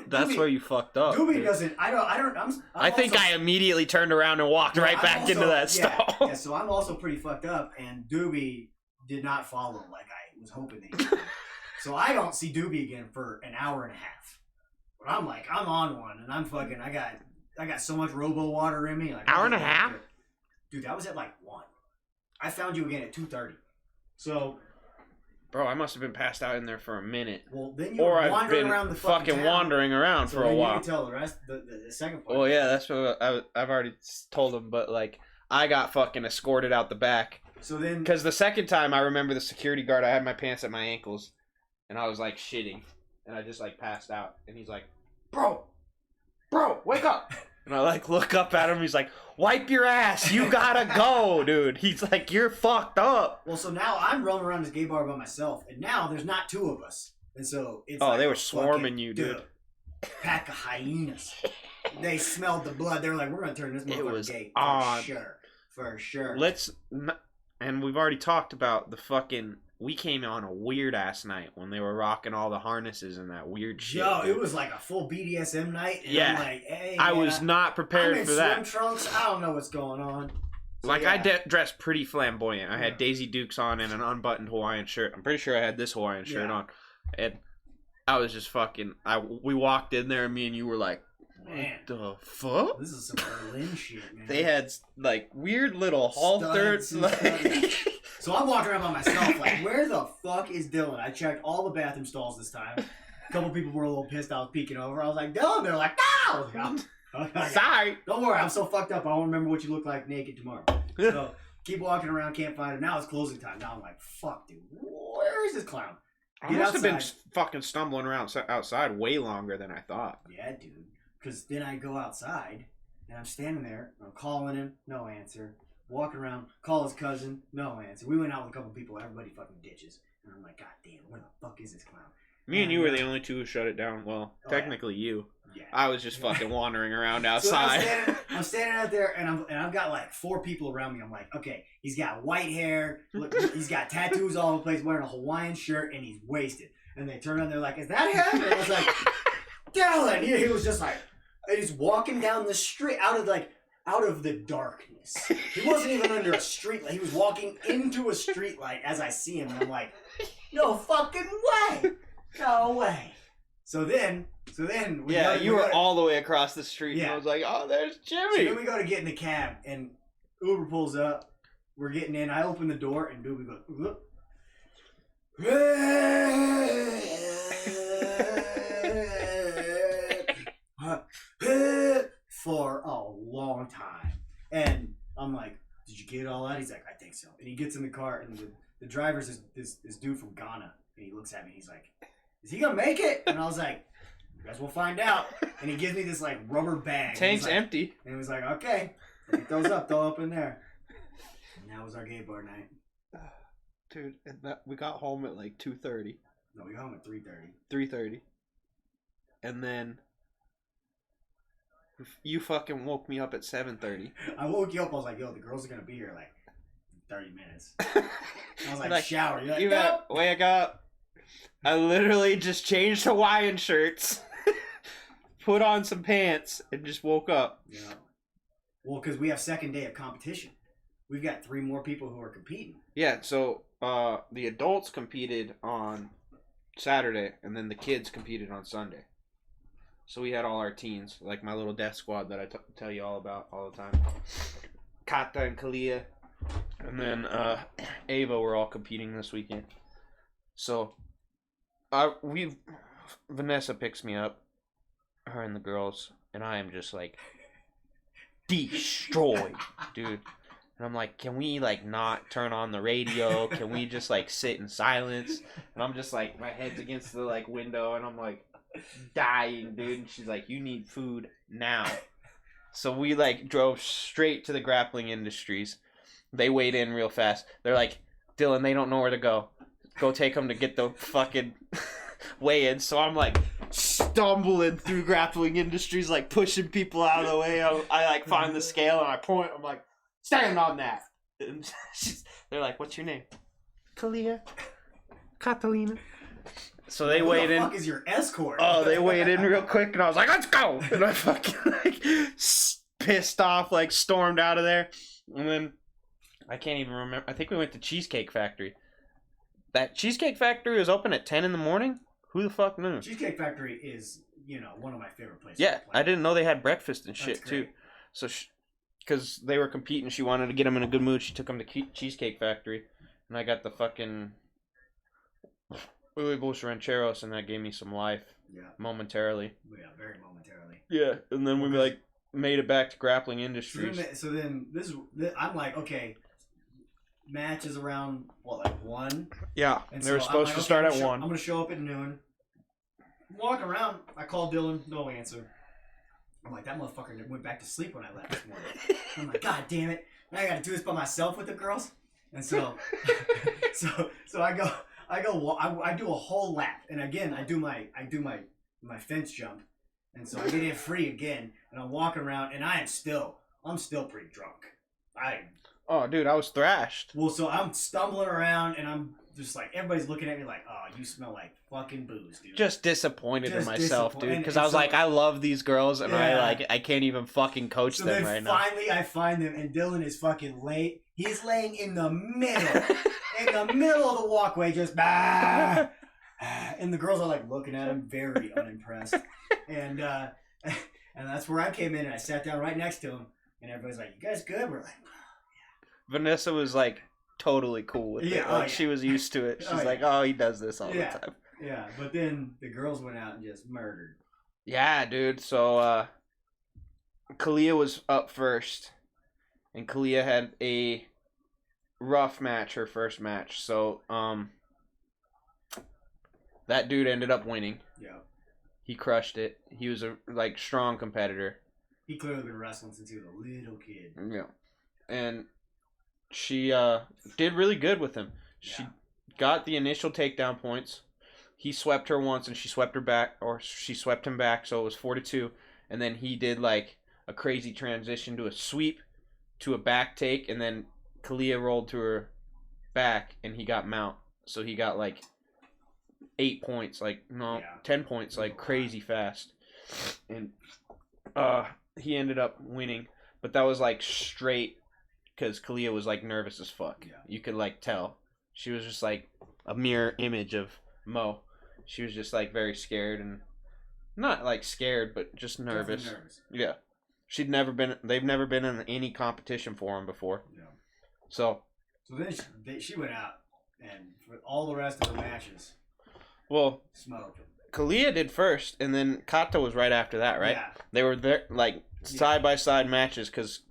A: That's where you fucked up.
B: Doobie doesn't. I
A: think I immediately turned around and walked right back into that stall.
B: Yeah, so I'm also pretty fucked up, and Doobie did not follow like I was hoping that he would. So I don't see Doobie again for an hour and a half. But I'm like, I'm on one, and I'm fucking. I got so much Robo water in me. Like
A: hour and a half.
B: Dude, that was at like 1. I found you again at 2:30. So.
A: Bro, I must have been passed out in there for a minute.
B: Well, then you were wandering around the fucking town.
A: Wandering around for a while.
B: You can tell the rest, the second part.
A: Well, yeah, that's what I've already told him, but like, I got fucking escorted out the back.
B: So then.
A: Because the second time, I remember the security guard, I had my pants at my ankles, and I was like shitting, and I just like passed out, and he's like, bro, wake up. And I like look up at him, he's like, wipe your ass, you gotta go, dude. He's like, you're fucked up.
B: Well, so now I'm rolling around this gay bar by myself, and now there's not 2 of us. And so it's
A: they were swarming you, dude.
B: Pack of hyenas. They smelled the blood. They were like, we're gonna turn this motherfucker gay for sure.
A: And we've already talked about the fucking. We came on a weird ass night when they were rocking all the harnesses and that weird shit.
B: Yo, it was like a full BDSM night. And I'm like, hey,
A: I was not prepared for that.
B: I'm in swim trunks. I don't know what's going on. So,
A: like, I dressed pretty flamboyant. I had Daisy Dukes on and an unbuttoned Hawaiian shirt. I'm pretty sure I had this Hawaiian shirt on. And I was just fucking. We walked in there and me and you were like,
B: man,
A: what the fuck?
B: This is some Berlin shit, man.
A: They had like weird little halters.
B: So I'm walking around by myself, like, where the fuck is Dylan? I checked all the bathroom stalls this time. A couple people were a little pissed. I was peeking over. I was like, Dylan. They're like, no!
A: Sorry.
B: Don't worry. I'm so fucked up. I won't remember what you look like naked tomorrow. So keep walking around. Can't find him. Now it's closing time. Now I'm like, fuck, dude. Where is this clown?
A: I must have been fucking stumbling around outside way longer than I thought.
B: Yeah, dude. Because then I go outside, and I'm standing there. I'm calling him. No answer. Walking around, call his cousin, no answer. We went out with a couple people, everybody fucking ditches. And I'm like, God damn, where the fuck is this clown?
A: Me and you were the only two who shut it down. Well, technically you. Yeah. I was just fucking wandering around outside.
B: So I'm standing out there, and I've got like 4 people around me. I'm like, okay, he's got white hair, look, he's got tattoos all over the place, wearing a Hawaiian shirt, and he's wasted. And they turn around, they're like, is that him? And I was like, Dylan! He was just like, he's walking down the street out of the darkness. He wasn't even under a street light. He was walking into a street light as I see him, and I'm like, no fucking way. No way. So then you were all the way across the street, and I was like, oh, there's Jimmy. So then we go to get in the cab, and Uber pulls up. We're getting in. I open the door, and Doobie goes, whoop. For a long time. And I'm like, did you get it all out? He's like, I think so. And he gets in the car, and the driver's this dude from Ghana. And he looks at me, and he's like, is he gonna make it? And I was like, I guess we'll find out. And he gives me this like rubber bag.
A: Tank's empty.
B: And he was like, okay, pick those up, throw up in there. And that was our gay bar night.
A: Dude, we got home at like 2:30.
B: No, we got home at 3:30.
A: 3:30. And then you fucking woke me up at 7:30.
B: I woke you up. I was like, yo, the girls are going to be here in like 30 minutes. I was like, shower. You're like,
A: you gotta wake up. I literally just changed Hawaiian shirts, put on some pants, and just woke up.
B: Yeah. Well, because we have second day of competition. We've got 3 more people who are competing.
A: Yeah, so the adults competed on Saturday, and then the kids competed on Sunday. So we had all our teens, like my little death squad that I tell you all about all the time. Kata and Kalia. And then Ava were all competing this weekend. So Vanessa picks me up, her and the girls, and I am just like destroyed, dude. And I'm like, can we like not turn on the radio? Can we just like sit in silence? And I'm just like, my head's against the like window, and I'm like dying, dude. And she's like, you need food now. So we like drove straight to the Grappling Industries. They weighed in real fast. They're like, Dylan, they don't know where to go. Go take them to get the fucking weigh-in. So I'm like stumbling through grappling industries, like pushing people out of the way. I like find the scale and I point. I'm like, stand on that. And they're like, what's your name? Kalia. Catalina. So they weighed in.
B: Who the fuck is your escort?
A: Oh, they weighed in real quick, and I was like, let's go. And I fucking like pissed off, like stormed out of there. And then I can't even remember. I think we went to Cheesecake Factory. That Cheesecake Factory was open at 10 in the morning? Who the fuck knew?
B: Cheesecake Factory is, one of my favorite places.
A: Yeah, I didn't know they had breakfast and shit, too. So, because they were competing, she wanted to get them in a good mood. She took them to Cheesecake Factory. And I got the fucking Uy Rancheros, and that gave me some life. Yeah. Momentarily.
B: Yeah, very momentarily.
A: Yeah, and then we, like, made it back to grappling industries.
B: So then I'm like, okay, match is around, like 1?
A: Yeah, and they were supposed to start at 1.
B: I'm going to show up at noon. I'm walking around. I called Dylan. No answer. I'm like, that motherfucker went back to sleep when I left this morning. I'm like, God damn it. Now I got to do this by myself with the girls. And so, I do a whole lap. And again, I do my fence jump. And so I get in free again. And I'm walking around and I'm still pretty drunk.
A: Oh, dude, I was thrashed.
B: Well, so I'm stumbling around and I'm just like, everybody's looking at me like, oh, you smell like fucking booze, dude.
A: Just disappointed in myself, dude. Because I was like, I love these girls and I can't even fucking coach them right now.
B: Finally, I find them and Dylan is fucking late. He's laying in the middle, of the walkway, just bah. And the girls are like looking at him, very unimpressed. And that's where I came in and I sat down right next to him. And everybody's like, "You guys good?" We're like,
A: Vanessa was like totally cool with it. Like she was used to it. She's like, "Oh, he does this all the time."
B: Yeah, but then the girls went out and just murdered.
A: Yeah, dude. So Kalia was up first. And Kalia had a rough match, her first match. So, that dude ended up winning. Yeah. He crushed it. He was a, strong competitor.
B: He clearly been wrestling since he was a little kid.
A: Yeah. And she, did really good with him. She got the initial takedown points. He swept her once and she swept her back, or she swept him back, so it was 4-2. And then he did, a crazy transition to a sweep, to a back take, and then Kalia rolled to her back and he got mount. So he got 8 points, 10 points, crazy fast. And he ended up winning. But that was straight because Kalia was nervous as fuck. Yeah. You could tell. She was just a mirror image of Mo. She was just very scared and not scared, but just nervous. Yeah. They've never been in any competition for him before. Yeah. So
B: then she went out and for all the rest of the matches.
A: Well,
B: smoked.
A: Kalia did first, and then Kata was right after that, right? Yeah. They were there side by side matches because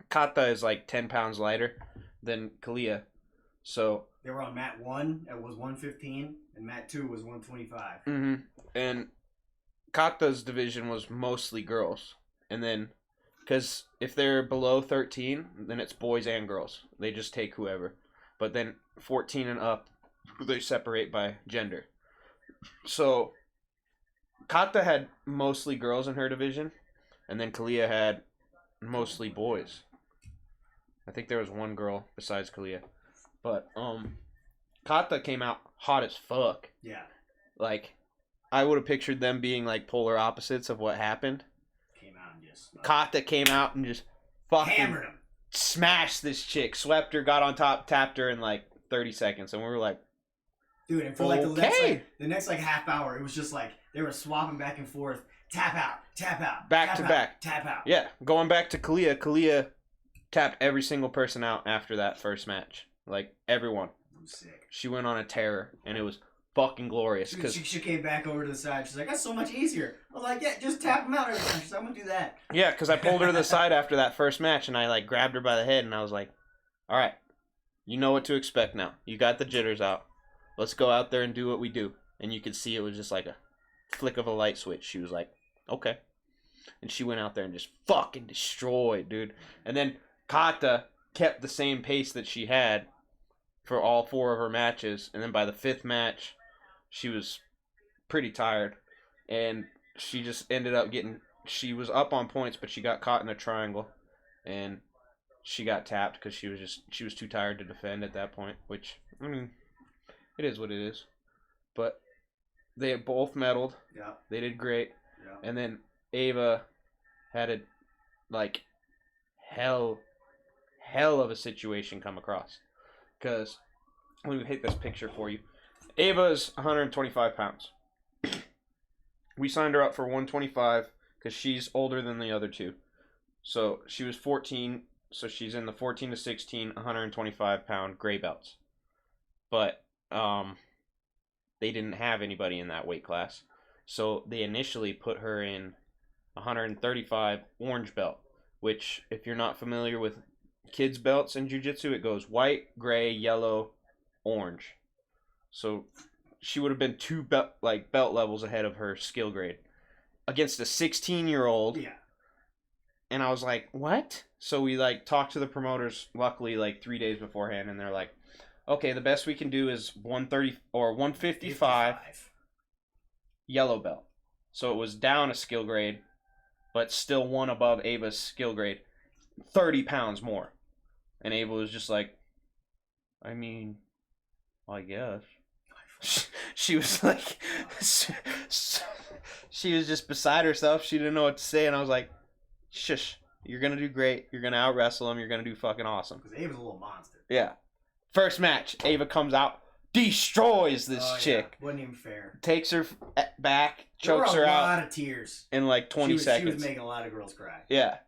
A: Kata is 10 pounds lighter than Kalia, so
B: they were on mat 1. It was 115, and mat 2 was 125.
A: Mm-hmm. And Kata's division was mostly girls. And then, because if they're below 13, then it's boys and girls. They just take whoever. But then 14 and up, they separate by gender. So, Kata had mostly girls in her division. And then Kalia had mostly boys. I think there was one girl besides Kalia. But, Kata came out hot as fuck. Yeah. I would have pictured them being, polar opposites of what happened. Kata came out and just fucking
B: hammered him,
A: smashed this chick, swept her, got on top, tapped her in 30 seconds, and we were like,
B: dude. And for the next half hour, it was just they were swapping back and forth, tap out,
A: back to back,
B: tap out.
A: Yeah, going back to Kalia. Kalia tapped every single person out after that first match, everyone.
B: Sick.
A: She went on a tear, and it was fucking glorious.
B: She came back over to the side. She's like, that's so much easier. I was like, yeah, just tap them out every time. She's like, I'm going to do that.
A: Yeah, because I pulled her to the side after that first match, and I, grabbed her by the head, and I was like, all right, you know what to expect now. You got the jitters out. Let's go out there and do what we do. And you could see it was just a flick of a light switch. She was like, okay. And she went out there and just fucking destroyed, dude. And then Kata kept the same pace that she had for all 4 of her matches. And then by the 5th match, she was pretty tired. and she just ended up getting. She was up on points, but she got caught in a triangle, and she got tapped because she was too tired to defend at that point. Which, I mean, it is what it is. But they had both medaled.
B: Yeah.
A: They did great.
B: Yeah.
A: And then Ava had a hell of a situation come across. Because let me hit this picture for you. Ava's 125 pounds. We signed her up for 125 because she's older than the other two. So she was 14, so she's in the 14 to 16, 125 pound gray belts. But they didn't have anybody in that weight class. So they initially put her in 135 orange belt, which if you're not familiar with kids belts in jiu-jitsu, it goes white, gray, yellow, orange. So she would have been two belt levels ahead of her skill grade against a 16-year-old.
B: Yeah.
A: And I was like, what? So we talked to the promoters, luckily 3 days beforehand, and they're like, okay, the best we can do is 130 or 155 yellow belt. So it was down a skill grade, but still one above Ava's skill grade, 30 pounds more. And Ava was just like, I mean, I guess. She was like, she was just beside herself. She didn't know what to say, and I was like, shush, you're going to do great. You're going to out-wrestle him. You're going to do fucking awesome.
B: Because Ava's a little monster.
A: Yeah. First match, Ava comes out, destroys this chick.
B: Yeah. Wasn't even fair.
A: Takes her back, chokes her out.
B: There were a lot of tears.
A: In 20 seconds.
B: She was making a lot of girls cry.
A: Yeah.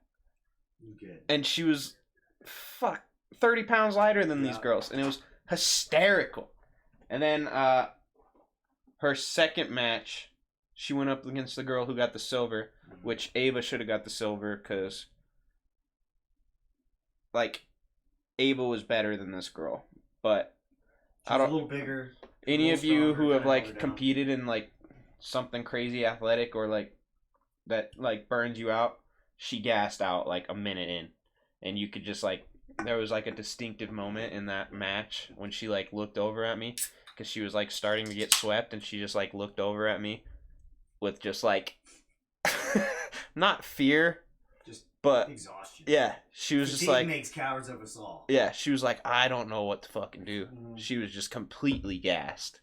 B: Good.
A: And she was, 30 pounds lighter than these girls. And it was hysterical. And then her second match, she went up against the girl who got the silver, which Ava should have got the silver because, Ava was better than this girl. But
B: I don't. A little bigger.
A: Any of you who have competed in something crazy athletic or that burns you out, she gassed out a minute in, and you could just there was a distinctive moment in that match when she looked over at me because she was starting to get swept, and she just looked over at me with just not fear, but
B: exhaustion.
A: Yeah, she was
B: Fatigue
A: just
B: makes cowards of us all.
A: Yeah, she was like, I don't know what to fucking do. She was just completely gassed.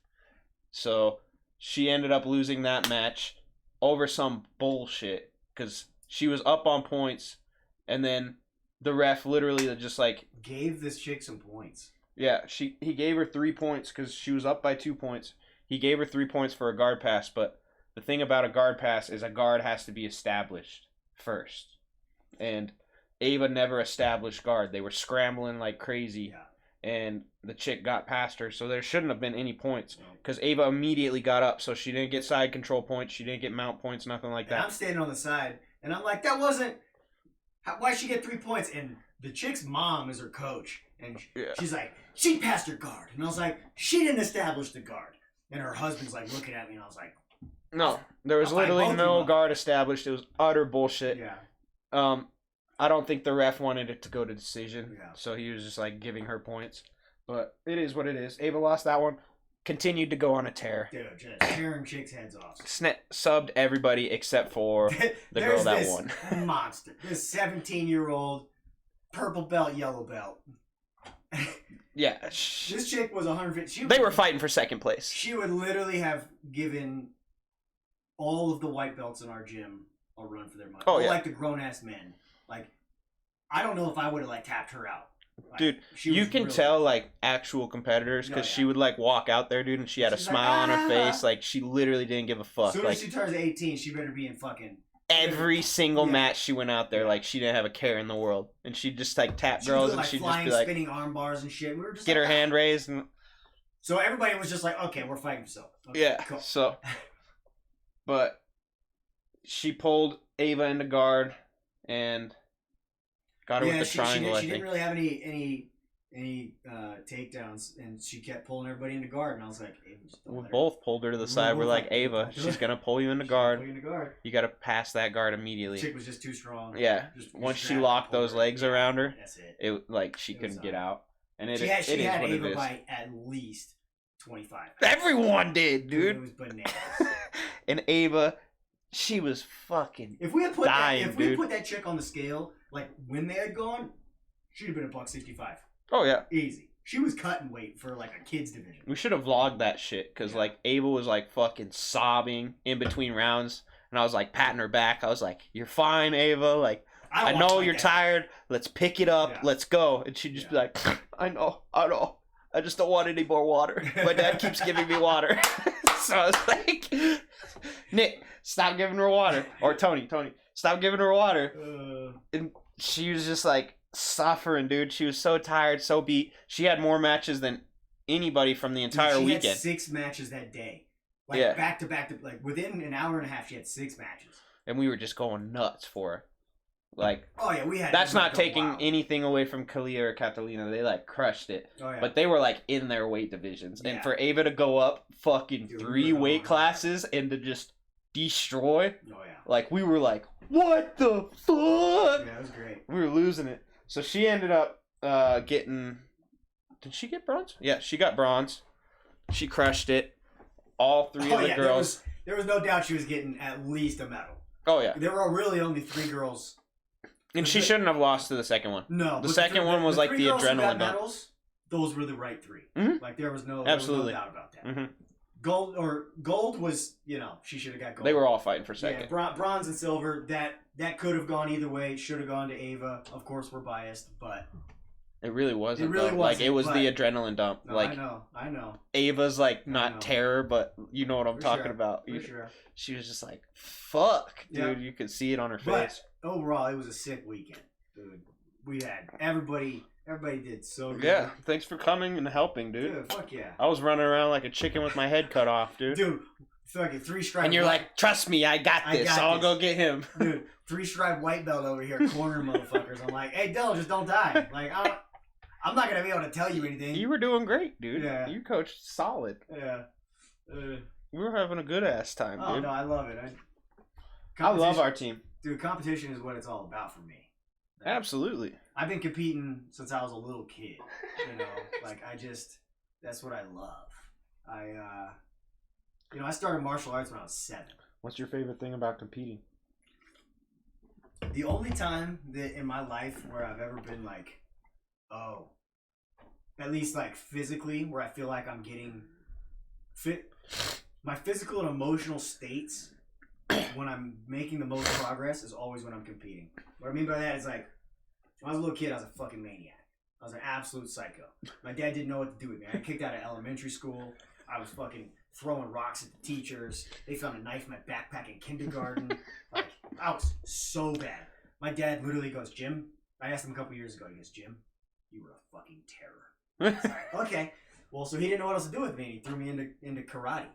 A: So she ended up losing that match over some bullshit because she was up on points, and then the ref literally just
B: gave this chick some points.
A: Yeah, he gave her 3 points because she was up by 2 points. He gave her 3 points for a guard pass, but the thing about a guard pass is a guard has to be established first. And Ava never established guard. They were scrambling like crazy, and the chick got past her, so there shouldn't have been any points because Ava immediately got up, so she didn't get side control points, she didn't get mount points, nothing like that.
B: And I'm standing on the side, and I'm like, that wasn't... Why'd she get 3 points? And the chick's mom is her coach, and she's like, she passed her guard. And I was like, she didn't establish the guard. And her husband's looking at me, and I was like...
A: No, there was literally no guard established. It was utter bullshit.
B: Yeah.
A: I don't think the ref wanted it to go to decision, so he was just giving her points. But it is what it is. Ava lost that one. Continued to go on a tear.
B: Dude, just tearing chicks' heads off.
A: Subbed everybody except for the girl that won.
B: Monster. This 17-year-old purple belt, yellow belt.
A: Yeah.
B: This chick was 150.
A: They were fighting for second place.
B: She would literally have given all of the white belts in our gym a run for their money.
A: Oh, yeah.
B: The grown-ass men. I don't know if I would have tapped her out.
A: Dude, you can tell actual competitors because she would walk out there, dude, and she had a smile on her face. She literally didn't give a fuck.
B: As soon as she turns 18, she better be in fucking
A: every single match she went out there. She didn't have a care in the world, and she'd just tap girls, and she'd just be
B: spinning arm bars and shit. We were just
A: get her hand raised, and
B: so everybody was just okay, we're fighting for silver. Okay,
A: yeah, cool. So, but she pulled Ava into guard and got her with the triangle.
B: She didn't really have any takedowns, and she kept pulling everybody into guard, and I was like,
A: we both pulled her to the side. We're like, Ava, she's gonna pull you into guard. You gotta pass that guard immediately.
B: The chick was just too strong.
A: Yeah, once she locked those legs around her,
B: that's it.
A: She couldn't get out. And
B: she had Ava by at least 25.
A: Everyone did, dude.
B: It was bananas.
A: And Ava She was fucking
B: If we had put
A: dying,
B: if we
A: dude.
B: put that chick on the scale, like when they had gone, she'd have been $165.
A: Oh, yeah.
B: Easy. She was cutting weight for like a kids division.
A: We should have vlogged that shit, because, like, Ava was, like, fucking sobbing in between rounds, and I was, like, patting her back. I was like, you're fine, Ava. Like, I know you're tired. Let's pick it up.
B: Yeah.
A: Let's go. And she'd just be like, I know. I just don't want any more water. My dad keeps giving me water. So I was like, Nick, stop giving her water. Or Tony, stop giving her water. And she was just like suffering, dude. She was so tired, so beat. She had more matches than anybody from the entire weekend.
B: She had 6 matches that day. Like back to back. Like within an hour and a half, she had 6 matches.
A: And we were just going nuts for her. Like,
B: oh yeah, we had.
A: That's not taking anything away from Kalia or Catalina. They like crushed it.
B: Oh, yeah.
A: But they were like in their weight divisions.
B: Yeah.
A: And for Ava to go up fucking
B: Dude,
A: 3 weight classes and to just destroy,
B: oh yeah,
A: like we were like, what the fuck?
B: Yeah, it was great.
A: We were losing it. So she ended up getting. Did she get bronze? Yeah, she got bronze. She crushed it. All 3 of the girls.
B: There was no doubt she was getting at least a medal.
A: Oh yeah.
B: There were really only 3 girls.
A: And she shouldn't have lost to the second one.
B: No,
A: the second one was like the adrenaline dump.
B: Medals, those were the right 3.
A: Mm-hmm.
B: Like there was no
A: doubt
B: about that.
A: Mm-hmm.
B: Gold was, she should have got gold.
A: They were all fighting for second.
B: Yeah, bronze and silver. That could have gone either way. Should have gone to Ava. Of course, we're biased, but
A: it really wasn't.
B: It really wasn't.
A: Like it was the adrenaline dump.
B: No,
A: like
B: I know.
A: Ava's like not terror, but you know what I'm talking about.
B: For sure.
A: She was just like, "Fuck, dude!" You could see it on her face.
B: Overall, it was a sick weekend, dude. We had everybody did so good.
A: Yeah, thanks for coming and helping, dude.
B: Dude, fuck yeah.
A: I was running around like a chicken with my head cut off, dude.
B: Dude, fucking 3-stripe.
A: And you're like, trust me, I got this. I'll go get him.
B: Dude, 3-stripe white belt over here, corner motherfuckers. I'm like, hey, Dylan, just don't die. Like, I'm not gonna be able to tell you anything.
A: You were doing great, dude.
B: Yeah.
A: You coached solid.
B: Yeah.
A: We were having a good ass time, dude.
B: Oh no, I love it.
A: I love our team.
B: Dude, competition is what it's all about for me.
A: Absolutely.
B: I've been competing since I was a little kid. Like that's what I love. I started martial arts when I was 7.
A: What's your favorite thing about competing?
B: The only time that in my life where I've ever been like, oh, at least like physically, where I feel like I'm getting fit, my physical and emotional states when I'm making the most progress is always when I'm competing. What I mean by that is like, when I was a little kid, I was a fucking maniac. I was an absolute psycho. My dad didn't know what to do with me. I got kicked out of elementary school. I was fucking throwing rocks at the teachers. They found a knife in my backpack in kindergarten. Like, I was so bad. My dad literally goes, Jim, I asked him a couple years ago, he goes, Jim, you were a fucking terror. Like, okay. Well, so he didn't know what else to do with me, and he threw me into karate.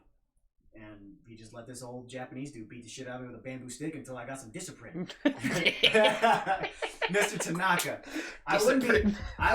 B: And he just let this old Japanese dude beat the shit out of me with a bamboo stick until I got some discipline. Mr. Tanaka. I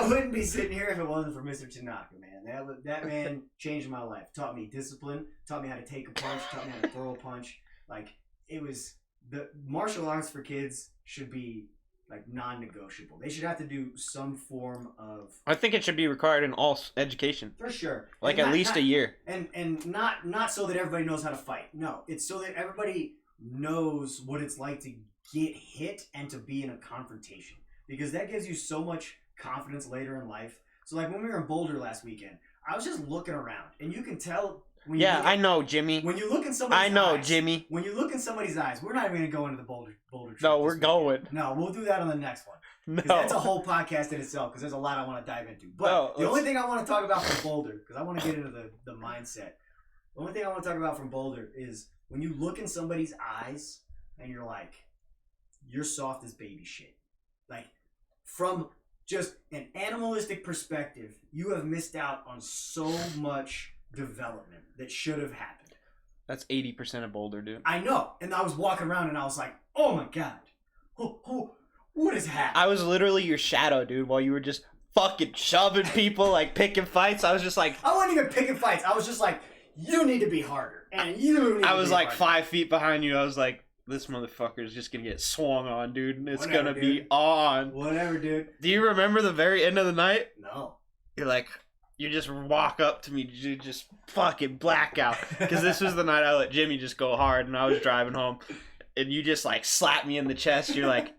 B: wouldn't be sitting here if it wasn't for Mr. Tanaka, man. That man changed my life. Taught me discipline. Taught me how to take a punch. Taught me how to throw a punch. Like, it was... The martial arts for kids should be, like, non-negotiable. They should have to do some form of...
A: I think it should be required in all education.
B: For sure.
A: Like, at least a year.
B: And not so that everybody knows how to fight. No, it's so that everybody knows what it's like to get hit and to be in a confrontation. Because that gives you so much confidence later in life. So, like, when we were in Boulder last weekend, I was just looking around. And you can tell...
A: I know, Jimmy.
B: When you look in somebody's eyes...
A: I know, Jimmy.
B: When you look in somebody's eyes... We're not even going to go into the Boulder trip.
A: No, we're going.
B: No, we'll do that on the next one.
A: No.
B: That's a whole podcast in itself, because there's a lot I want to dive into. But the only thing I want to talk about from Boulder, because I want to get into the mindset. The only thing I want to talk about from Boulder is when you look in somebody's eyes and you're like, you're soft as baby shit. Like, from just an animalistic perspective, you have missed out on so much development that should have happened.
A: That's 80% of Boulder, dude.
B: I know. And I was walking around and I was like, oh my God. What is happening?
A: I was literally your shadow, dude, while you were just fucking shoving people, like picking fights. I was just like...
B: I wasn't even picking fights. I was just like, you need to be harder. And you need to be
A: I was like
B: harder.
A: 5 feet behind you. I was like, this motherfucker is just going to get swung on, dude. And it's going to
B: dude.
A: be on.
B: Whatever, dude.
A: Do you remember the very end of the night?
B: No.
A: You're like... You just walk up to me, you just fucking blackout. Because this was the night I let Jimmy just go hard, and I was driving home. and you just like slap me in the chest. You're like,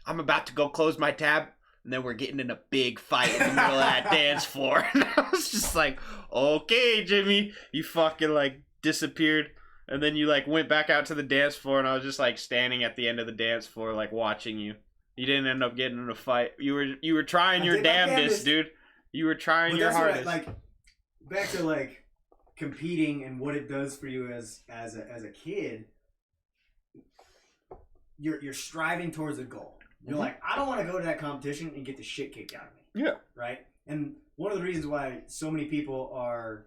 A: I'm about to go close my tab, and then we're getting in a big fight in the middle of that dance floor. And I was just like, okay, Jimmy, you fucking like disappeared. And then you like went back out to the dance floor, and I was just like standing at the end of the dance floor, like watching you. You didn't end up getting in a fight. You were trying your damnedest, dude. You were trying your hardest.
B: Like, back to like competing and what it does for you as a kid. You're striving towards a goal. You're like, I don't want to go to that competition and get the shit kicked out of me.
A: Yeah.
B: Right? And one of the reasons why so many people are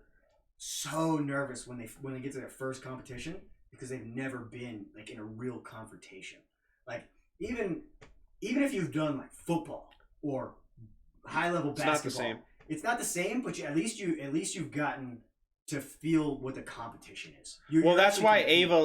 B: so nervous when they get to their first competition because they've never been like in a real confrontation. Like even if you've done like football or high level basketball, it's not the same, but at least you've gotten to feel what the competition is.
A: That's why Ava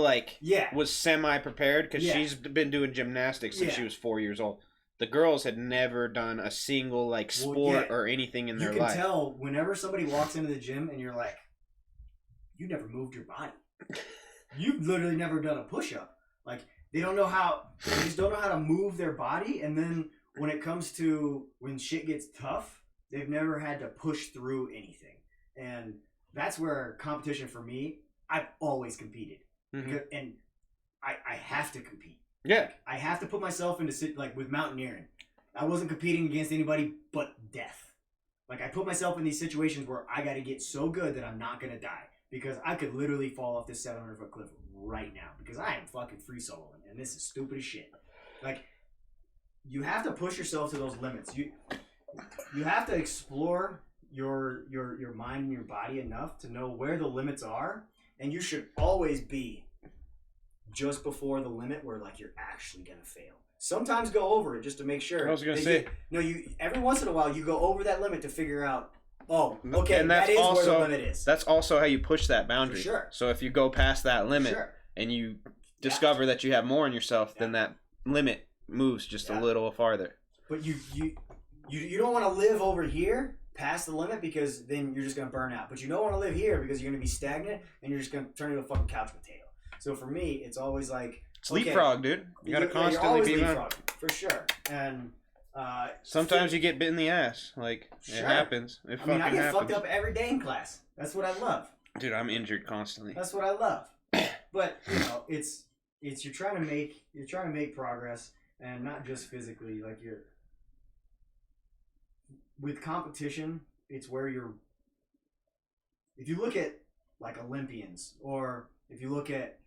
A: was semi prepared because she's been doing gymnastics since she was 4 years old. The girls had never done a single like sport or anything in their life.
B: You can tell whenever somebody walks into the gym and you're like, you never moved your body. You've literally never done a push-up. Like they just don't know how to move their body. And then when it comes to when shit gets tough, they've never had to push through anything. And that's where competition for me, I've always competed.
A: Mm-hmm.
B: And I have to compete.
A: Yeah.
B: Like, I have to put myself into, like with mountaineering. I wasn't competing against anybody but death. Like I put myself in these situations where I got to get so good that I'm not going to die. Because I could literally fall off this 700-foot cliff right now. Because I am fucking free soloing. And this is stupid as shit. Like, you have to push yourself to those limits. You have to explore your mind and your body enough to know where the limits are. And you should always be just before the limit where, like, you're actually going to fail. Sometimes go over it just to make sure.
A: I was going to say.
B: Every once in a while, you go over that limit to figure out, oh, okay, and that is where the limit is.
A: That's also how you push that boundary.
B: For sure.
A: So if you go past that limit and you discover that you have more in yourself, then that limit moves just a little farther.
B: But you don't want to live over here past the limit because then you're just going to burn out. But you don't want to live here because you're going to be stagnant and you're just going to turn into a fucking couch potato. So for me, it's always like...
A: It's leapfrog, dude. You got to constantly be on.
B: For sure. And...
A: sometimes you get bit in the ass. Like, it happens. It fucking happens.
B: I get fucked up every day in class. That's what I love.
A: Dude, I'm injured constantly.
B: That's what I love. But, it's you're trying to make progress, and not just physically. Like, with competition, it's where if you look at, like, Olympians, or if you look at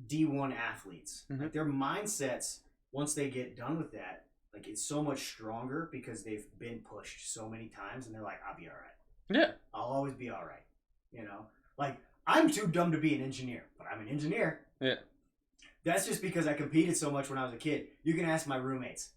B: D1 athletes, like, their mindsets... Once they get done with that, like it's so much stronger because they've been pushed so many times and they're like, I'll be all right.
A: Yeah.
B: I'll always be all right. Like I'm too dumb to be an engineer, but I'm an engineer.
A: Yeah.
B: That's just because I competed so much when I was a kid. You can ask my roommates.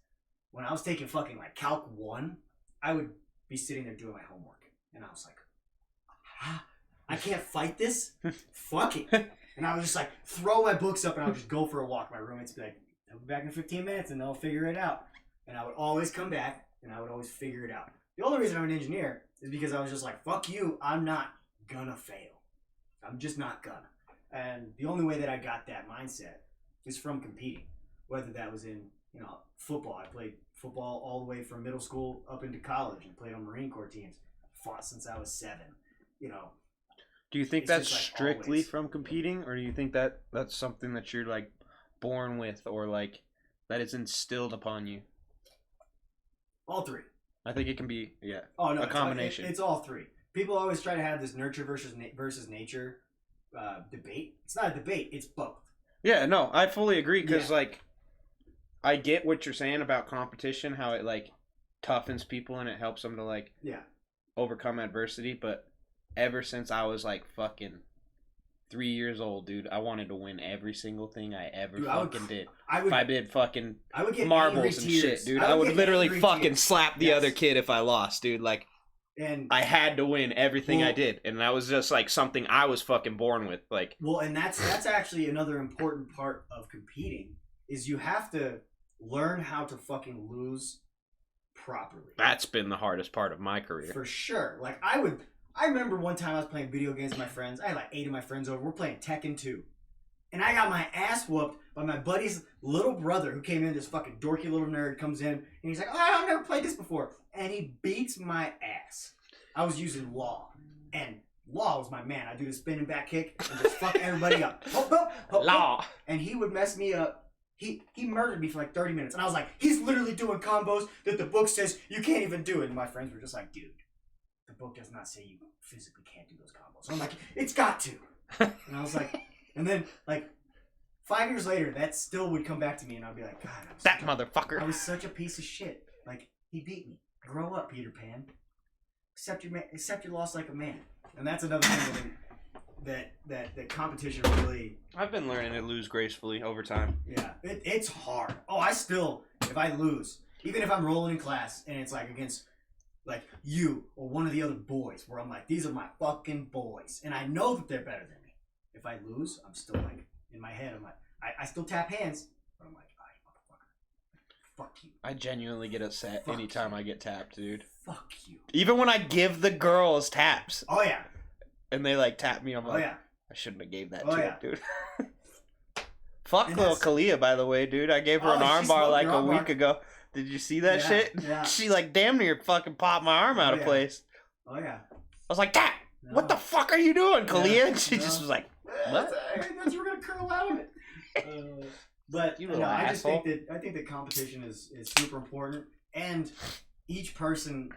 B: When I was taking fucking like Calc 1, I would be sitting there doing my homework. And I was like, I can't fight this? Fuck it. And I would just like throw my books up and I would just go for a walk. My roommates would be like, I'll be back in 15 minutes and they'll figure it out. And I would always come back and I would always figure it out. The only reason I'm an engineer is because I was just like, fuck you, I'm not gonna fail. I'm just not gonna. And the only way that I got that mindset is from competing. Whether that was in, football. I played football all the way from middle school up into college and played on Marine Corps teams. Fought since I was 7.
A: Do you think that's strictly from competing, or do you think that that's something that you're like born with, or like that is instilled upon you?
B: All three.
A: I think it can be
B: a
A: combination.
B: It's all three. People always try to have this nurture versus nature debate. It's not a debate. It's both.
A: Yeah, no, I fully agree because like I get what you're saying about competition, how it like toughens people and it helps them to like overcome adversity. But ever since I was like fucking 3 years old, dude, I wanted to win every single thing I ever did. If I did fucking marbles and shit, dude, I would literally fucking slap the other kid if I lost, dude. Like, and I had to win everything I did, and that was just like something I was fucking born with. Like,
B: and that's actually another important part of competing is you have to learn how to fucking lose properly.
A: That's been the hardest part of my career,
B: for sure. Like, I remember one time I was playing video games with my friends. I had like 8 of my friends over. We're playing Tekken 2. And I got my ass whooped by my buddy's little brother who came in, this fucking dorky little nerd comes in, and he's like, oh, I've never played this before. And he beats my ass. I was using Law. And Law was my man. I do the spinning back kick and just fuck everybody up. Hop, hop, hop,
A: Law.
B: hop. And he would mess me up. He murdered me for like 30 minutes. And I was like, he's literally doing combos that the book says you can't even do it. And my friends were just like, dude, the book does not say you physically can't do those combos. And I'm like, it's got to. And I was like, and then like 5 years later, that still would come back to me, and I'd be like, God,
A: Motherfucker.
B: I was such a piece of shit. Like, he beat me. Grow up, Peter Pan. Accept your loss like a man. And that's another thing that competition really.
A: I've been learning to lose gracefully over time.
B: Yeah, it's hard. Oh, I still, if I lose, even if I'm rolling in class and it's like against like you or one of the other boys, where I'm like, these are my fucking boys, and I know that they're better than me. If I lose, I'm still like in my head, I'm like, I still tap hands, but I'm like, ah, you motherfucker, fuck you.
A: I genuinely get upset anytime I get tapped, dude.
B: Fuck you.
A: Even when I give the girls taps.
B: Oh yeah.
A: And they like tap me, I'm like,
B: yeah.
A: I shouldn't have gave that to him, dude. Fuck
B: And
A: little Kalia, by the way, dude. I gave her an armbar like a week ago. Did you see that shit?
B: Yeah.
A: She like damn near fucking popped my arm out of place.
B: Oh yeah.
A: I was like, Dad, what the fuck are you doing, Kalia? And she just was like, what?
B: I thought you were gonna curl out of it. But
A: You
B: no,
A: little
B: I just
A: asshole.
B: think that competition is super important, and each person.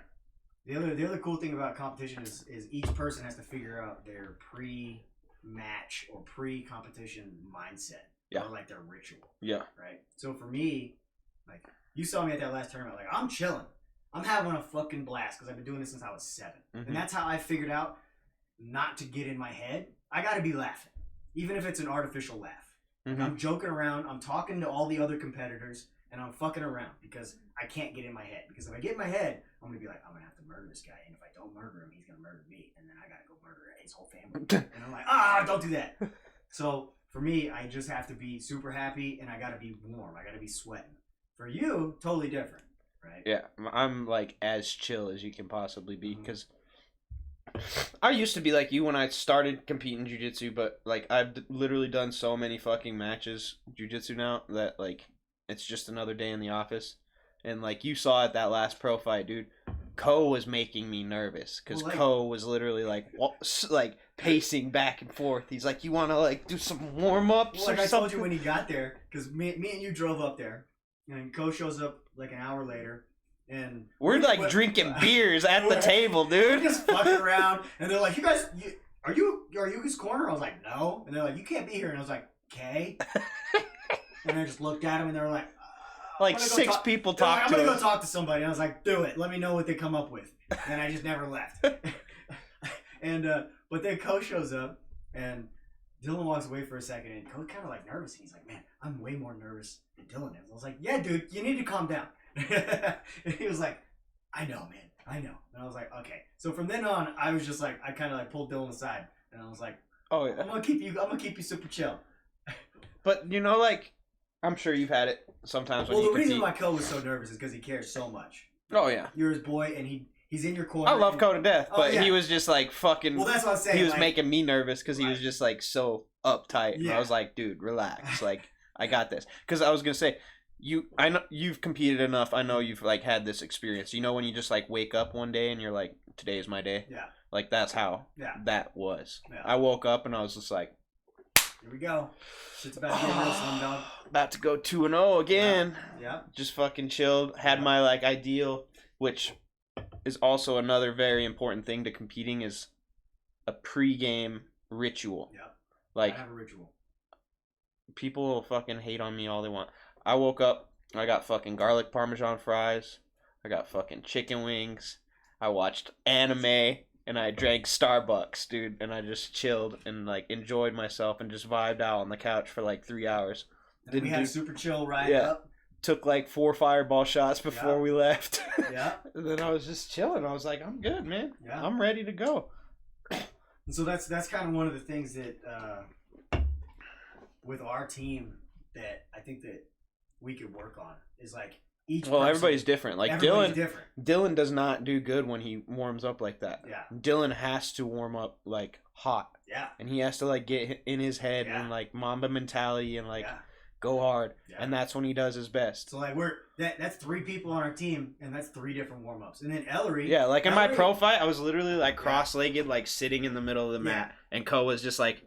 B: The other cool thing about competition is each person has to figure out their pre-match or pre-competition mindset.
A: Yeah.
B: Or like their ritual.
A: Yeah.
B: Right. So for me, like you saw me at that last tournament, like I'm chilling. I'm having a fucking blast because I've been doing this since I was 7.
A: Mhm.
B: And that's how I figured out not to get in my head. I got to be laughing, even if it's an artificial laugh.
A: Mhm.
B: I'm joking around. I'm talking to all the other competitors, and I'm fucking around because I can't get in my head. Because if I get in my head, I'm gonna be like, I'm gonna have to murder this guy, and if I don't murder him, he's gonna murder me, and then I gotta go murder his whole family. And I'm like, don't do that. So for me, I just have to be super happy, and I gotta be warm. I gotta be sweating. For you, totally different, right?
A: Yeah, I'm like as chill as you can possibly be
B: Mhm.
A: because I used to be like you when I started competing jiu-jitsu, but like I've literally done so many fucking matches jiu-jitsu now that like it's just another day in the office. And like you saw at that last pro fight, dude, Ko was making me nervous because
B: Well, like-
A: Ko was literally like pacing back and forth. He's like, "You want to like do some warm-ups
B: Well, like
A: or
B: I
A: something?"
B: told you when he got there, because me and you drove up there, and Ko shows up like an hour later, and
A: We're like drinking beers at the table,
B: We're
A: dude.
B: just fucking around, and they're like, "You guys, are you his corner?" I was like, "No," and they're like, "You can't be here," and I was like, "Okay," and I just looked at him, and they were like,
A: Like
B: I'm gonna go
A: 6
B: talk-
A: people
B: they're like,
A: talk
B: I'm
A: to
B: gonna
A: us.
B: go talk to somebody, and I was like, "Do it. Let me know what they come up with," and I just never left. And but then Ko shows up, and Dylan walks away for a second, and Ko's kind of like nervous. And he's like, "Man, I'm way more nervous than Dylan is." I was like, "Yeah, dude, you need to calm down." And he was like, "I know, man, I know." And I was like, "Okay." So from then on, I was just like, I kind of like pulled Dylan aside, and I was like,
A: Oh
B: "I'm
A: yeah.
B: gonna keep you super chill."
A: But you know, like I'm sure you've had it sometimes when
B: Well,
A: you
B: the reason
A: compete.
B: why Ko was so nervous is because he cares so much.
A: Oh yeah.
B: You're his boy, and he's in your corner.
A: I love
B: and-
A: Ko to death,
B: Oh,
A: but
B: yeah.
A: he was just like fucking.
B: Well, that's what I'm saying.
A: He was
B: like,
A: making me nervous because he was
B: Right.
A: just like so uptight. And I
B: Yeah.
A: was like, dude, relax. Like I got this. Because I was gonna say, I know you've competed enough. I know you've like had this experience. You know when you just like wake up one day and you're like, today is my day.
B: Yeah.
A: Like that's how
B: Yeah.
A: that was.
B: Yeah.
A: I woke up and I was just like,
B: Here we go. Shit's about to get real, Slim Dog.
A: about to go 2-0 again.
B: Yeah.
A: Just fucking chilled. Had
B: Yeah.
A: my like ideal, which is also another very important thing to competing, is a pre-game ritual.
B: Yeah.
A: Like
B: I have a ritual.
A: people will fucking hate on me all they want. I woke up, I got fucking garlic parmesan fries, I got fucking chicken wings, I watched anime, and I drank Starbucks, dude, and I just chilled and like enjoyed myself and just vibed out on the couch for like 3 hours.
B: And then we
A: Didn't
B: had a
A: do-
B: super chill ride
A: Yeah.
B: up.
A: Took like 4 fireball shots before
B: Yeah.
A: we left.
B: Yeah.
A: And then I was just chilling. I was like, I'm good, man.
B: Yeah.
A: I'm ready to go.
B: And so that's kind of one of the things that with our team that I think that we could work on is like
A: Well, everybody's different. Like
B: everybody's different.
A: Dylan does not do good when he warms up like that.
B: Yeah.
A: Dylan has to warm up like hot.
B: Yeah.
A: And he has to like get in his head and like Mamba mentality and like go hard. Yeah. And that's when he does his best.
B: So like that's 3 people on our team, and that's 3 different warm ups. And then Ellery.
A: Yeah, like in my pro fight, I was literally like cross-legged, like sitting in the middle of the mat, and Ko was just like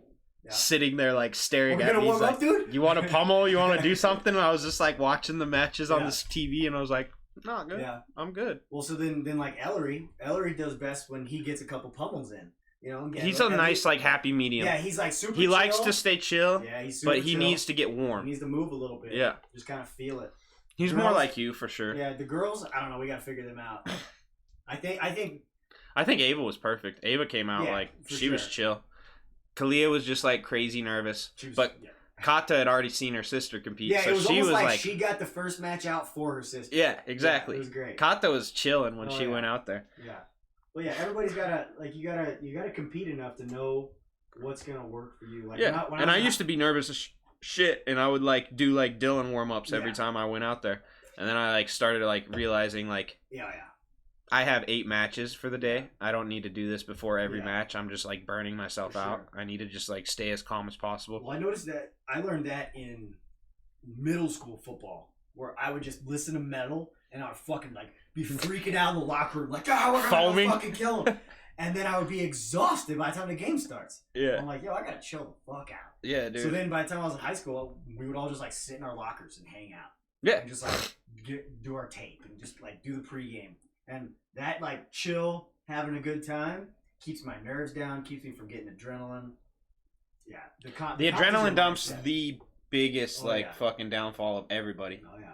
A: sitting there like staring at me. He's like, dude? You want to pummel? You want to do something? And I was just like watching the matches on this TV, and I was like, no, good. Yeah. I'm good.
B: Well, so then like Ellery does best when he gets a couple pummels in. You know,
A: he's a nice, like, happy medium.
B: Yeah, he's like super.
A: He
B: chill.
A: likes to stay chill.
B: Yeah, he's super
A: but he
B: chill.
A: needs to get warm.
B: He needs to move a little bit.
A: Yeah,
B: just kind of feel it.
A: He's more like you for sure.
B: Yeah, the girls, I don't know. We got to figure them out. I think
A: Ava was perfect. Ava came out like she was chill. Kalia was just like crazy nervous, but Kata had already seen her sister compete.
B: Yeah,
A: so
B: it was
A: she
B: almost
A: was
B: like she got the first match out for her sister.
A: Yeah, exactly.
B: Yeah, it was great.
A: Kata was chilling when she went out there.
B: Yeah. Well, yeah, everybody's gotta you gotta compete enough to know what's gonna work for you. Like, when I used
A: to be nervous as shit, and I would like do like Dylan warm ups every time I went out there, and then I like started like realizing like I have 8 matches for the day. I don't need to do this before every match. I'm just like burning myself out. I need to just like stay as calm as possible.
B: Well, I noticed that I learned that in middle school football, where I would just listen to metal and I would fucking like be freaking out in the locker room, like, we're gonna fucking kill him. And then I would be exhausted by the time the game starts. Yeah. I'm like, I gotta chill the fuck out.
A: Yeah, dude.
B: So then by the time I was in high school, we would all just like sit in our lockers and hang out.
A: Yeah.
B: And just like do our tape and just like do the pregame. And that like chill, having a good time, keeps my nerves down, keeps me from getting adrenaline. Yeah.
A: The adrenaline dump's the biggest fucking downfall of everybody.
B: Oh yeah.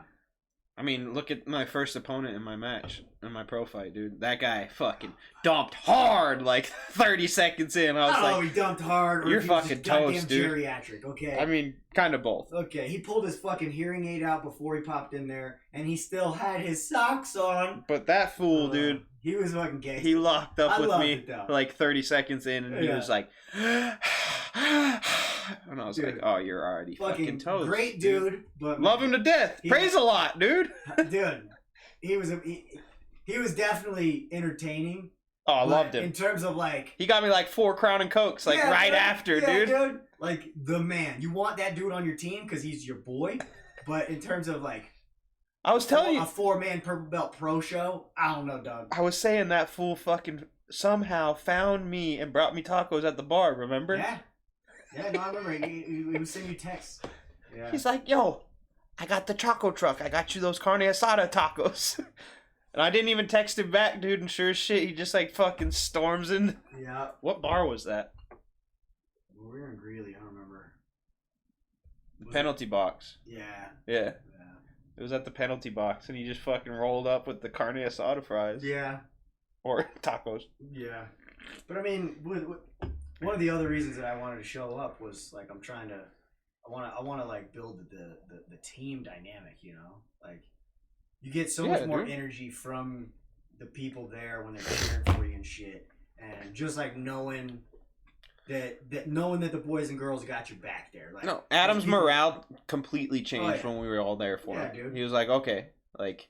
A: I mean, look at my first opponent in my match, in my pro fight, dude. That guy fucking dumped hard like 30 seconds in. I was like,
B: he dumped hard. Or
A: you're fucking toast, dude.
B: Geriatric, okay?
A: I mean, kind of both.
B: Okay, he pulled his fucking hearing aid out before he popped in there, and he still had his socks on.
A: But that fool, dude.
B: He was fucking gay.
A: He locked up with me like 30 seconds in, and he was like, and I was like, oh, you're already fucking toast.
B: Great dude, but
A: love him to death. Praise a lot, dude.
B: Dude, he was definitely entertaining.
A: Oh, I loved him.
B: In terms of like,
A: he got me like 4 Crown and Cokes like after, dude.
B: Like the man. You want that dude on your team because he's your boy. But in terms of like,
A: I was telling you,
B: a 4-man purple belt pro show. I don't know, Doug.
A: I was saying that fool fucking somehow found me and brought me tacos at the bar. Remember?
B: Yeah. Yeah, no, I remember. He was sending you texts. Yeah.
A: He's like, yo, I got the Choco Truck. I got you those carne asada tacos. And I didn't even text him back, dude. And sure as shit, he just like fucking storms in.
B: Yeah.
A: What bar was that?
B: Well, we were in Greeley. I don't remember.
A: Penalty box.
B: Yeah.
A: Yeah. It was at the penalty box, and he just fucking rolled up with the carne asada fries.
B: Yeah.
A: Or tacos.
B: Yeah. But I mean, one of the other reasons that I wanted to show up was like I want to like build the team dynamic, you know? Like you get so much more energy from the people there when they're cheering for you and shit. And just like knowing that the boys and girls got your back there. Like,
A: no, Adam's morale completely changed when we were all there for him.
B: Dude.
A: He was like, okay, like,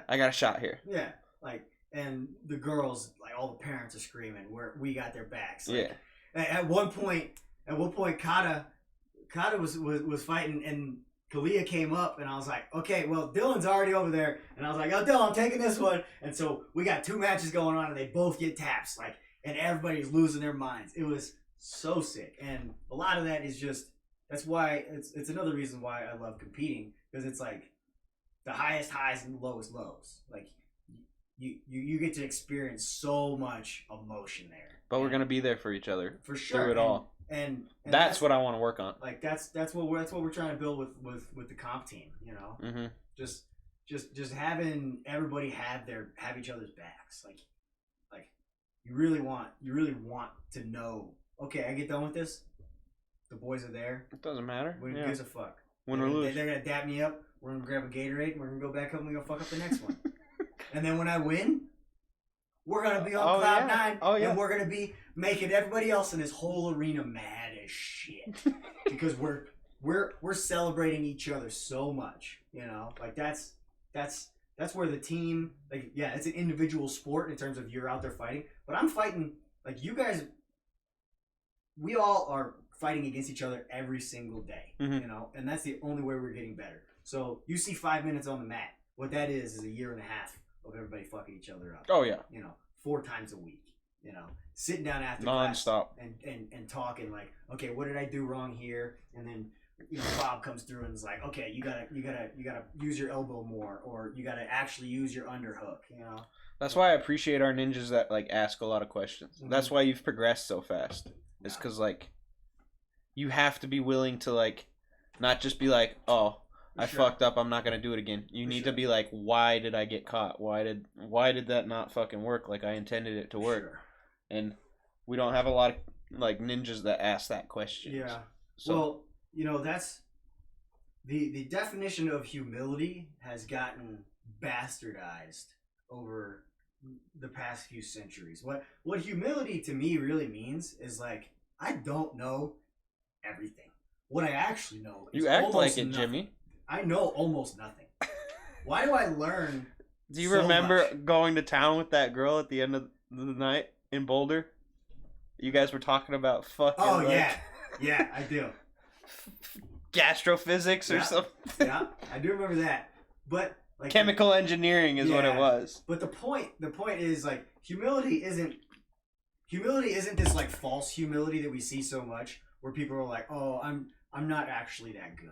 A: I got a shot here.
B: Yeah, like, and the girls, like, all the parents are screaming, we got their backs. Like, At one point, Kata was fighting, and Kalia came up, and I was like, okay, well, Dylan's already over there, and I was like, oh, Dylan, I'm taking this one, and so we got 2 matches going on, and they both get taps, like, and everybody's losing their minds. It was so sick, and a lot of that is just, that's why, it's another reason why I love competing, because it's like, the highest highs and the lowest lows, like, you get to experience so much emotion there.
A: But we're gonna be there for each other
B: for sure
A: through it all,
B: and
A: that's what I want to work on.
B: Like that's what we're trying to build with the comp team. You know, just having everybody have each other's backs. Like you really want to know. Okay, I get done with this. The boys are there.
A: It doesn't matter.
B: Who gives a fuck?
A: Win or lose.
B: They're gonna dap me up. We're gonna grab a Gatorade and we're gonna go back up and we're gonna fuck up the next one. And then when I win, we're going to be on cloud 9, and we're going to be making everybody else in this whole arena mad as shit. Because we're celebrating each other so much, you know? Like, that's that's where the team, like, yeah, it's an individual sport in terms of you're out there fighting, but I'm fighting, like, you guys, we all are fighting against each other every single day, you know, and that's the only way we're getting better. So you see 5 minutes on the mat. What that is a year and a half of everybody fucking each other up.
A: Oh, yeah.
B: You know, 4 times a week, you know, sitting down after
A: non-stop
B: class and talking like, okay, what did I do wrong here? And then, you know, Bob comes through and is like, okay, you gotta use your elbow more, or you gotta actually use your underhook, you know.
A: That's why I appreciate our ninjas that like ask a lot of questions. That's why you've progressed so fast. It's because like you have to be willing to like not just be like, oh, I fucked up, I'm not gonna do it again. You need to be like, why did I get caught? Why did that not fucking work like I intended it to work? And we don't have a lot of like ninjas that ask that question.
B: Yeah. So, well, you know, that's the definition of humility has gotten bastardized over the past few centuries. What humility to me really means is like, I don't know everything. What I actually know is
A: you act like it,
B: nothing.
A: Jimmy.
B: I know almost nothing. Why do I learn?
A: Do you remember going to town with that girl at the end of the night in Boulder? You guys were talking about fucking.
B: Oh, like, yeah, I do.
A: Gastrophysics or something.
B: Yeah, I do remember that. But like
A: chemical engineering is what it was.
B: But the point is like humility isn't this like false humility that we see so much where people are like, oh, I'm not actually that good.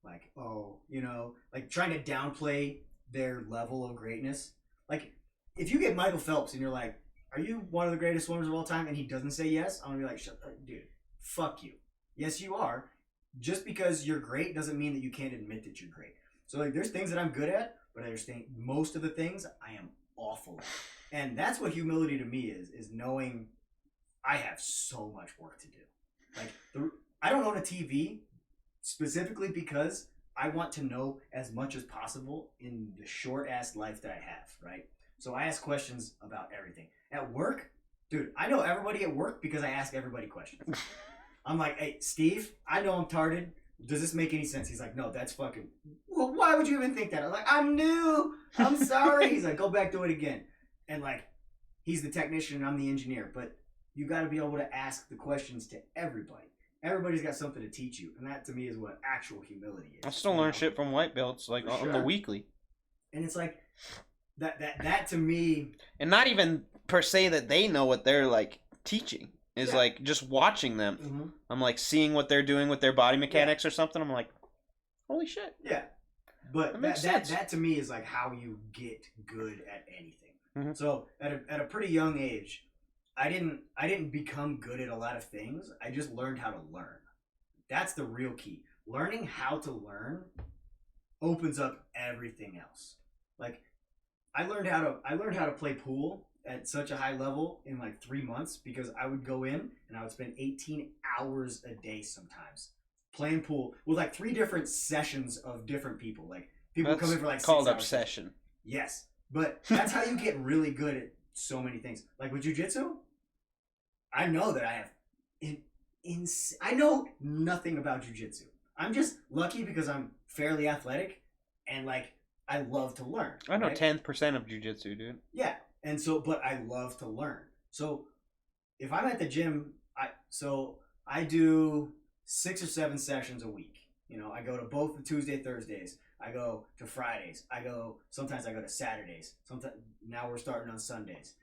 B: Like, oh, you know, like trying to downplay their level of greatness. Like, if you get Michael Phelps and you're like, are you one of the greatest swimmers of all time? And he doesn't say yes, I'm gonna be like, shut up, dude, fuck you. Yes, you are. Just because you're great doesn't mean that you can't admit that you're great. So like, there's things that I'm good at, but I understand most of the things I am awful at. And that's what humility to me is knowing I have so much work to do. Like, I don't own a TV specifically because I want to know as much as possible in the short-ass life that I have, right? So I ask questions about everything. At work, dude, I know everybody at work because I ask everybody questions. I'm like, hey, Steve, I know I'm tarded. Does this make any sense? He's like, no, that's fucking... Well, why would you even think that? I'm like, I'm new. I'm sorry. He's like, go back, do it again. And like, he's the technician and I'm the engineer. But you got to be able to ask the questions to everybody. Everybody's got something to teach you. And that to me is what actual humility is.
A: I still learn shit from white belts like on the weekly.
B: And it's like, that to me...
A: And not even per se that they know what they're like teaching. Is like just watching them. Mm-hmm. I'm like seeing what they're doing with their body mechanics or something. I'm like, holy shit.
B: Yeah. But that to me is like how you get good at anything. Mm-hmm. So at a pretty young age, I didn't become good at a lot of things. I just learned how to learn. That's the real key. Learning how to learn opens up everything else. Like I learned how to play pool at such a high level in like 3 months because I would go in and I would spend 18 hours a day sometimes playing pool with like 3 different sessions of different people. Like people come in for like 6 hours.
A: Called obsession.
B: Yes, but that's how you get really good at so many things. Like with jiu-jitsu, I know that I have I know nothing about jiu-jitsu. I'm just lucky because I'm fairly athletic and like I love to learn.
A: I know 10% of jiu-jitsu, dude.
B: Yeah. And so, but I love to learn. So if I'm at the gym, I do 6 or 7 sessions a week. You know, I go to both the Tuesday, Thursdays. I go to Fridays. Sometimes I go to Saturdays. Now we're starting on Sundays.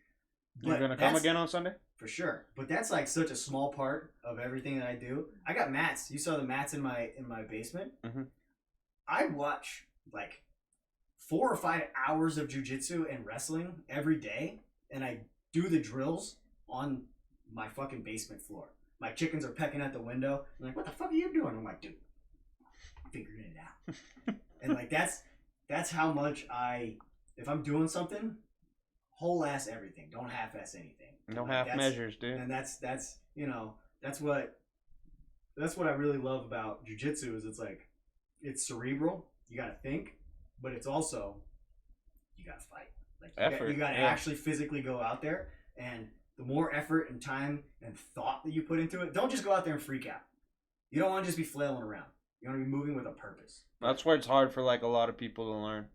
A: You're going to come again on Sunday?
B: For sure. But that's like such a small part of everything that I do. I got mats. You saw the mats in my basement. Mm-hmm. I watch like 4 or 5 hours of jiu-jitsu and wrestling every day, and I do the drills on my fucking basement floor. My chickens are pecking at the window. I'm like, what the fuck are you doing? I'm like, dude, I'm figuring it out. And like that's how much if I'm doing something, whole ass everything. Don't half ass anything.
A: No half measures, dude.
B: And that's you know, that's what I really love about jiu-jitsu is it's cerebral. You gotta think. But it's also, you got to fight. Like you got to actually physically go out there. And the more effort and time and thought that you put into it, don't just go out there and freak out. You don't want to just be flailing around. You want to be moving with a purpose.
A: That's where it's hard for like a lot of people to learn.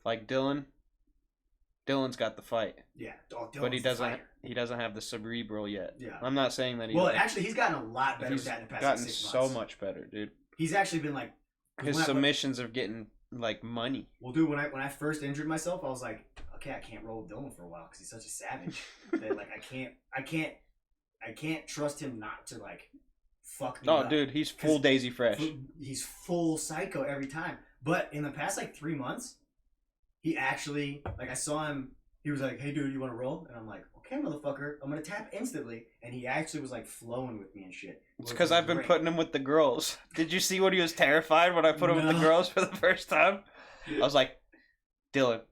A: Like Dylan's got the fight.
B: Yeah, Dylan's
A: But he
B: a
A: doesn't.
B: fighter.
A: He doesn't have the cerebral yet.
B: Yeah.
A: I'm not saying that he.
B: Well, actually, he's gotten a lot better with
A: he's
B: that in the past
A: gotten
B: 6
A: so
B: months.
A: much better, dude.
B: He's actually been like
A: His submissions are getting like money.
B: Well, dude, when I first injured myself, I was like, okay, I can't roll with Dylan for a while because he's such a savage. That like I can't trust him not to like fuck me up.
A: Dude, he's full Daisy Fresh.
B: He's full psycho every time. But in the past like 3 months, he actually like I saw him. He was like, "Hey, dude, you want to roll?" And I'm like, "Okay, motherfucker, I'm gonna tap instantly." And he actually was like flowing with me and shit.
A: It's because I've been putting him with the girls. Did you see when he was terrified when I put him with the girls for the first time? I was like, Dylan,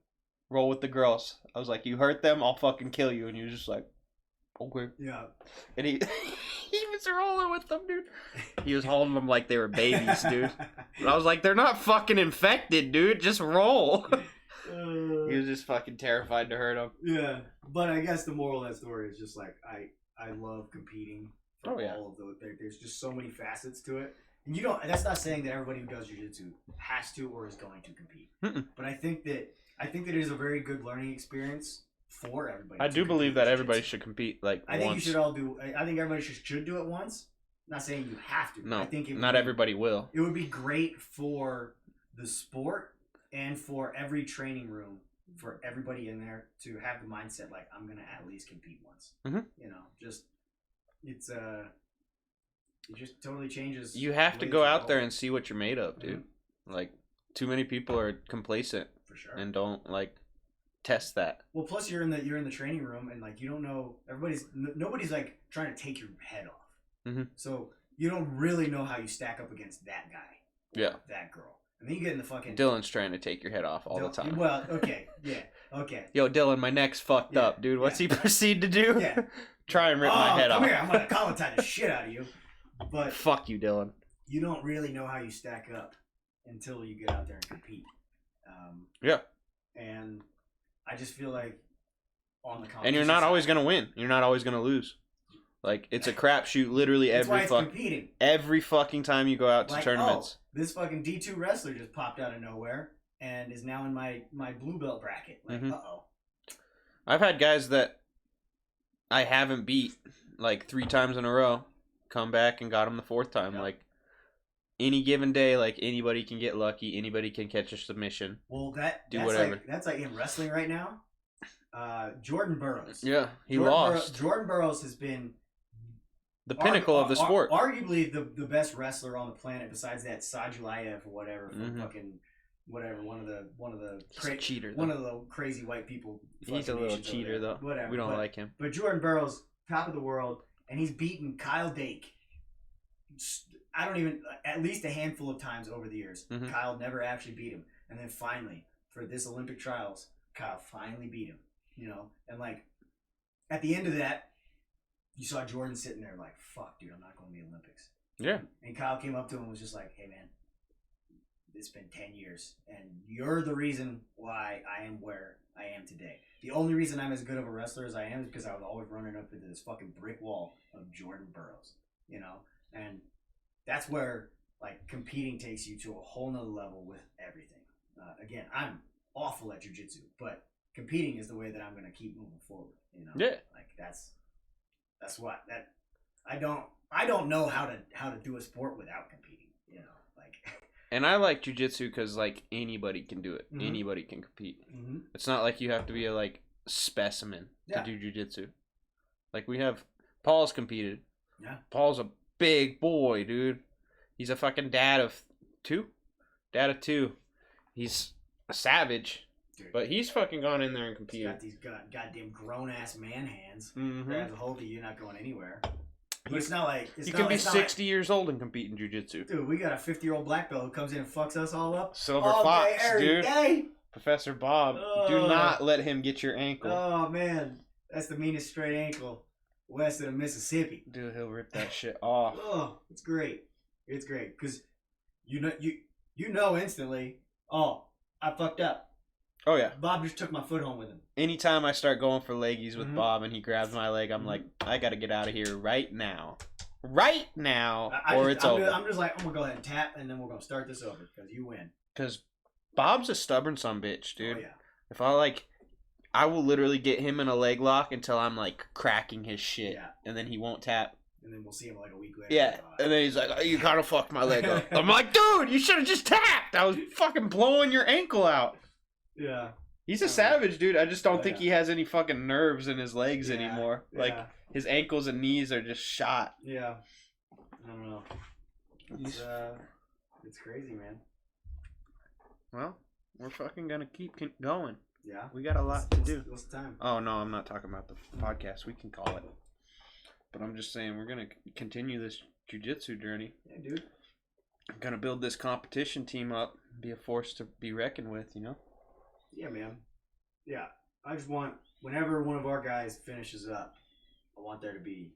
A: roll with the girls. I was like, you hurt them, I'll fucking kill you. And he was just like, okay.
B: Yeah.
A: And he was rolling with them, dude. He was holding them like they were babies, dude. And I was like, they're not fucking infected, dude. Just roll. He was just fucking terrified to hurt him.
B: Yeah. But I guess the moral of that story is just like, I love competing for all of those. There's just so many facets to it. And that's not saying that everybody who does jiu-jitsu has to or is going to compete. But I think that it is a very good learning experience for everybody.
A: I do believe that everybody should compete once.
B: I think you should all do. I think everybody should do it once. I'm not saying you have to.
A: No,
B: I think
A: not everybody will.
B: It would be great for the sport and for every training room, for everybody in there to have the mindset like I'm gonna at least compete once. You know, just it just totally changes.
A: You have to go out there and see what you're made of, dude. Like, too many people are complacent
B: for sure
A: and don't like test that.
B: Well, plus you're in the training room and like you don't know nobody's like trying to take your head off. So you don't really know how you stack up against that guy.
A: Yeah.
B: That girl. And then you get in the fucking.
A: Dylan's trying to take your head off all the time.
B: Well, okay, yeah, okay.
A: Yo, Dylan, my neck's fucked up, dude. What's he proceed to do?
B: Yeah.
A: Try and rip my head off.
B: Come here, I'm gonna collar-tie the shit out of you. But
A: fuck you, Dylan.
B: You don't really know how you stack up until you get out there and compete.
A: Yeah.
B: And I just feel like on the competition
A: and you're not always gonna win. You're not always gonna lose. Like, it's a crapshoot literally every fucking time you go out to tournaments.
B: Oh, this fucking D2 wrestler just popped out of nowhere and is now in my blue belt bracket. Like,
A: I've had guys that I haven't beat like 3 times in a row come back and got them the 4th time. Like, any given day, like, anybody can get lucky. Anybody can catch a submission.
B: Well, that's
A: whatever.
B: That's like in wrestling right now. Jordan Burroughs.
A: Yeah, lost.
B: Jordan Burroughs has been
A: the pinnacle of the sport.
B: Arguably the best wrestler on the planet besides that Sajulayev or whatever from fucking whatever one of the
A: cheater.
B: One of the crazy white people.
A: He's a little cheater though.
B: Whatever.
A: We don't like him.
B: But Jordan Burroughs, top of the world, and he's beaten Kyle Dake. I don't even at least a handful of times over the years. Kyle never actually beat him, and then finally for this Olympic trials, Kyle finally beat him. You know, and like at the end of that, you saw Jordan sitting there like, "Fuck, dude, I'm not going to the Olympics."
A: Yeah.
B: And Kyle came up to him and was just like, "Hey, man, it's been 10 years, and you're the reason why I am where I am today. The only reason I'm as good of a wrestler as I am is because I was always running up into this fucking brick wall of Jordan Burroughs, you know? And that's where, like, competing takes you to a whole nother level with everything. Again, I'm awful at jiu-jitsu, but competing is the way that I'm going to keep moving forward, you know?
A: Yeah.
B: Like, that's what, that, I don't know how to do a sport without competing, you know? Like...
A: And I like jiu-jitsu because, like, anybody can do it. Anybody can compete. It's not like you have to be a, like, specimen to do jiu-jitsu. Like, we have... Paul's competed.
B: Yeah.
A: Paul's a big boy, dude. He's a fucking dad of 2. He's a savage. Dude. But he's fucking gone in there and competed.
B: He's got these goddamn grown-ass man hands. Grabs a hold of you, not going anywhere. But it's not like...
A: You can be 60 years old and compete in jiu-jitsu.
B: Dude, we got a 50-year-old black belt who comes in and fucks us all up.
A: Silver Fox, dude.
B: Day.
A: Professor Bob. Do not let him get your ankle.
B: Oh, man. That's the meanest straight ankle west of the Mississippi.
A: Dude, he'll rip that shit off.
B: Oh, it's great. It's great. Because you know instantly, oh, I fucked up.
A: Oh, yeah.
B: Bob just took my foot home with him.
A: Anytime I start going for leggies with Bob and he grabs my leg, I'm like, I got to get out of here right now. Right now, or it's over.
B: I'm just like, I'm going to go ahead and tap, and then we're going to start this over because you win.
A: Because Bob's a stubborn sumbitch, dude.
B: Oh yeah.
A: If I will literally get him in a leg lock until I'm like cracking his shit,
B: Yeah.
A: and then he won't tap.
B: And then we'll see him like a week later.
A: Yeah, and then he's like, oh, "You gotta fuck my leg up." I'm like, "Dude, you should have just tapped. I was fucking blowing your ankle out."
B: Yeah.
A: He's a savage, dude. I just don't think
B: yeah.
A: he has any fucking nerves in his legs
B: Yeah,
A: anymore.
B: yeah.
A: Like his ankles and knees are just shot.
B: Yeah. I don't know. It's crazy, man.
A: Well, we're fucking gonna keep going.
B: Yeah.
A: We got a lot to do.
B: What's the time?
A: Oh no, I'm not talking about the podcast. We can call it. But I'm just saying we're gonna continue this jiu-jitsu journey.
B: Yeah, dude.
A: I'm gonna build this competition team up, be a force to be reckoned with, you know?
B: Yeah, man. Yeah. I just want, whenever one of our guys finishes up, I want there to be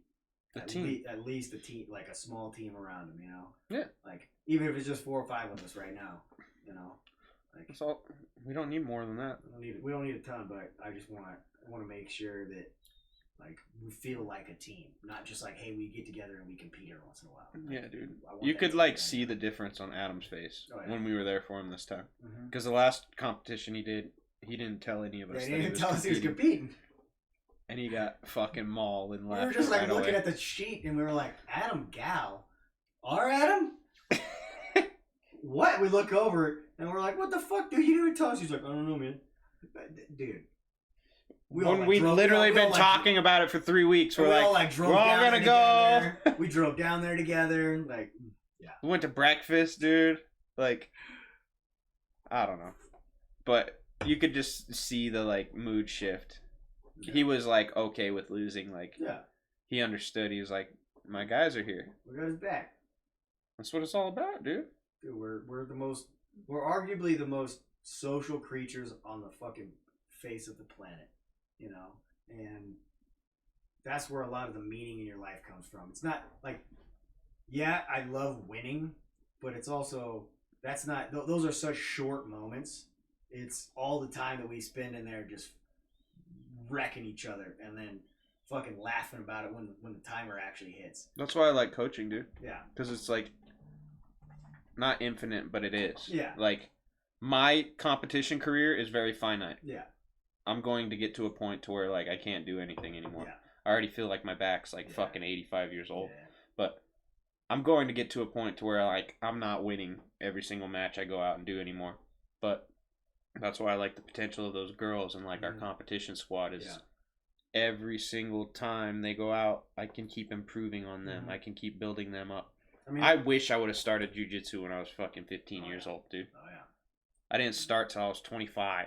B: at least a team, like a small team around him, you know?
A: Yeah.
B: Like, even if it's just 4 or 5 of us right now, you know? Like,
A: That's all. We don't need more than that.
B: we don't need a ton, but I just want to make sure that, like, we feel like a team, not just like, hey, we get together and we compete every once in a while. Like,
A: Yeah, dude.
B: I want
A: You
B: that
A: could
B: to
A: like
B: be
A: see the
B: dynamic.
A: difference on Adam's face
B: Oh, yeah.
A: when we were there for him this time.
B: Mhm.
A: Because the last competition he did, he didn't tell any of us.
B: Yeah,
A: that
B: he didn't tell us he was
A: competing,
B: competing.
A: and he got fucking mauled and
B: We
A: left.
B: were just like
A: right
B: looking
A: away.
B: at the sheet and we were like, Adam Gal? Our Adam? What? We look over and we're like, what the fuck, dude? You didn't even tell us. He's like, I don't know, man. Dude.
A: When we've literally been talking about it for 3 weeks, we're like,
B: drove
A: we're all
B: down
A: gonna
B: there
A: go.
B: together. We drove down there together. Like, yeah.
A: We went to breakfast, dude. Like, I don't know. But you could just see the, like, mood shift.
B: Yeah.
A: He was, like, okay with losing. Like,
B: Yeah.
A: he understood. He was like, my guys are here.
B: We got his back.
A: That's what it's all about, dude.
B: Dude, we're arguably the most social creatures on the fucking face of the planet, you know? And that's where a lot of the meaning in your life comes from. It's not like, yeah, I love winning, but it's also, that's not, those are such short moments. It's all the time that we spend in there just wrecking each other and then fucking laughing about it when the timer actually hits.
A: That's why I like coaching, dude.
B: Yeah.
A: Because it's, like, not infinite, but it is.
B: Yeah.
A: Like, my competition career is very finite.
B: Yeah.
A: I'm going to get to a point to where, like, I can't do anything anymore.
B: Yeah.
A: I already feel like my back's, like,
B: Yeah.
A: fucking 85 years old.
B: Yeah.
A: But I'm going to get to a point to where, like, I'm not winning every single match I go out and do anymore. But that's why I like the potential of those girls and, like, our competition squad is every single time they go out, I can keep improving on them. I can keep building them up. I mean, I wish I would have started jiu-jitsu when I was fucking 15 years old, dude.
B: Oh, yeah.
A: I didn't start till I was 25.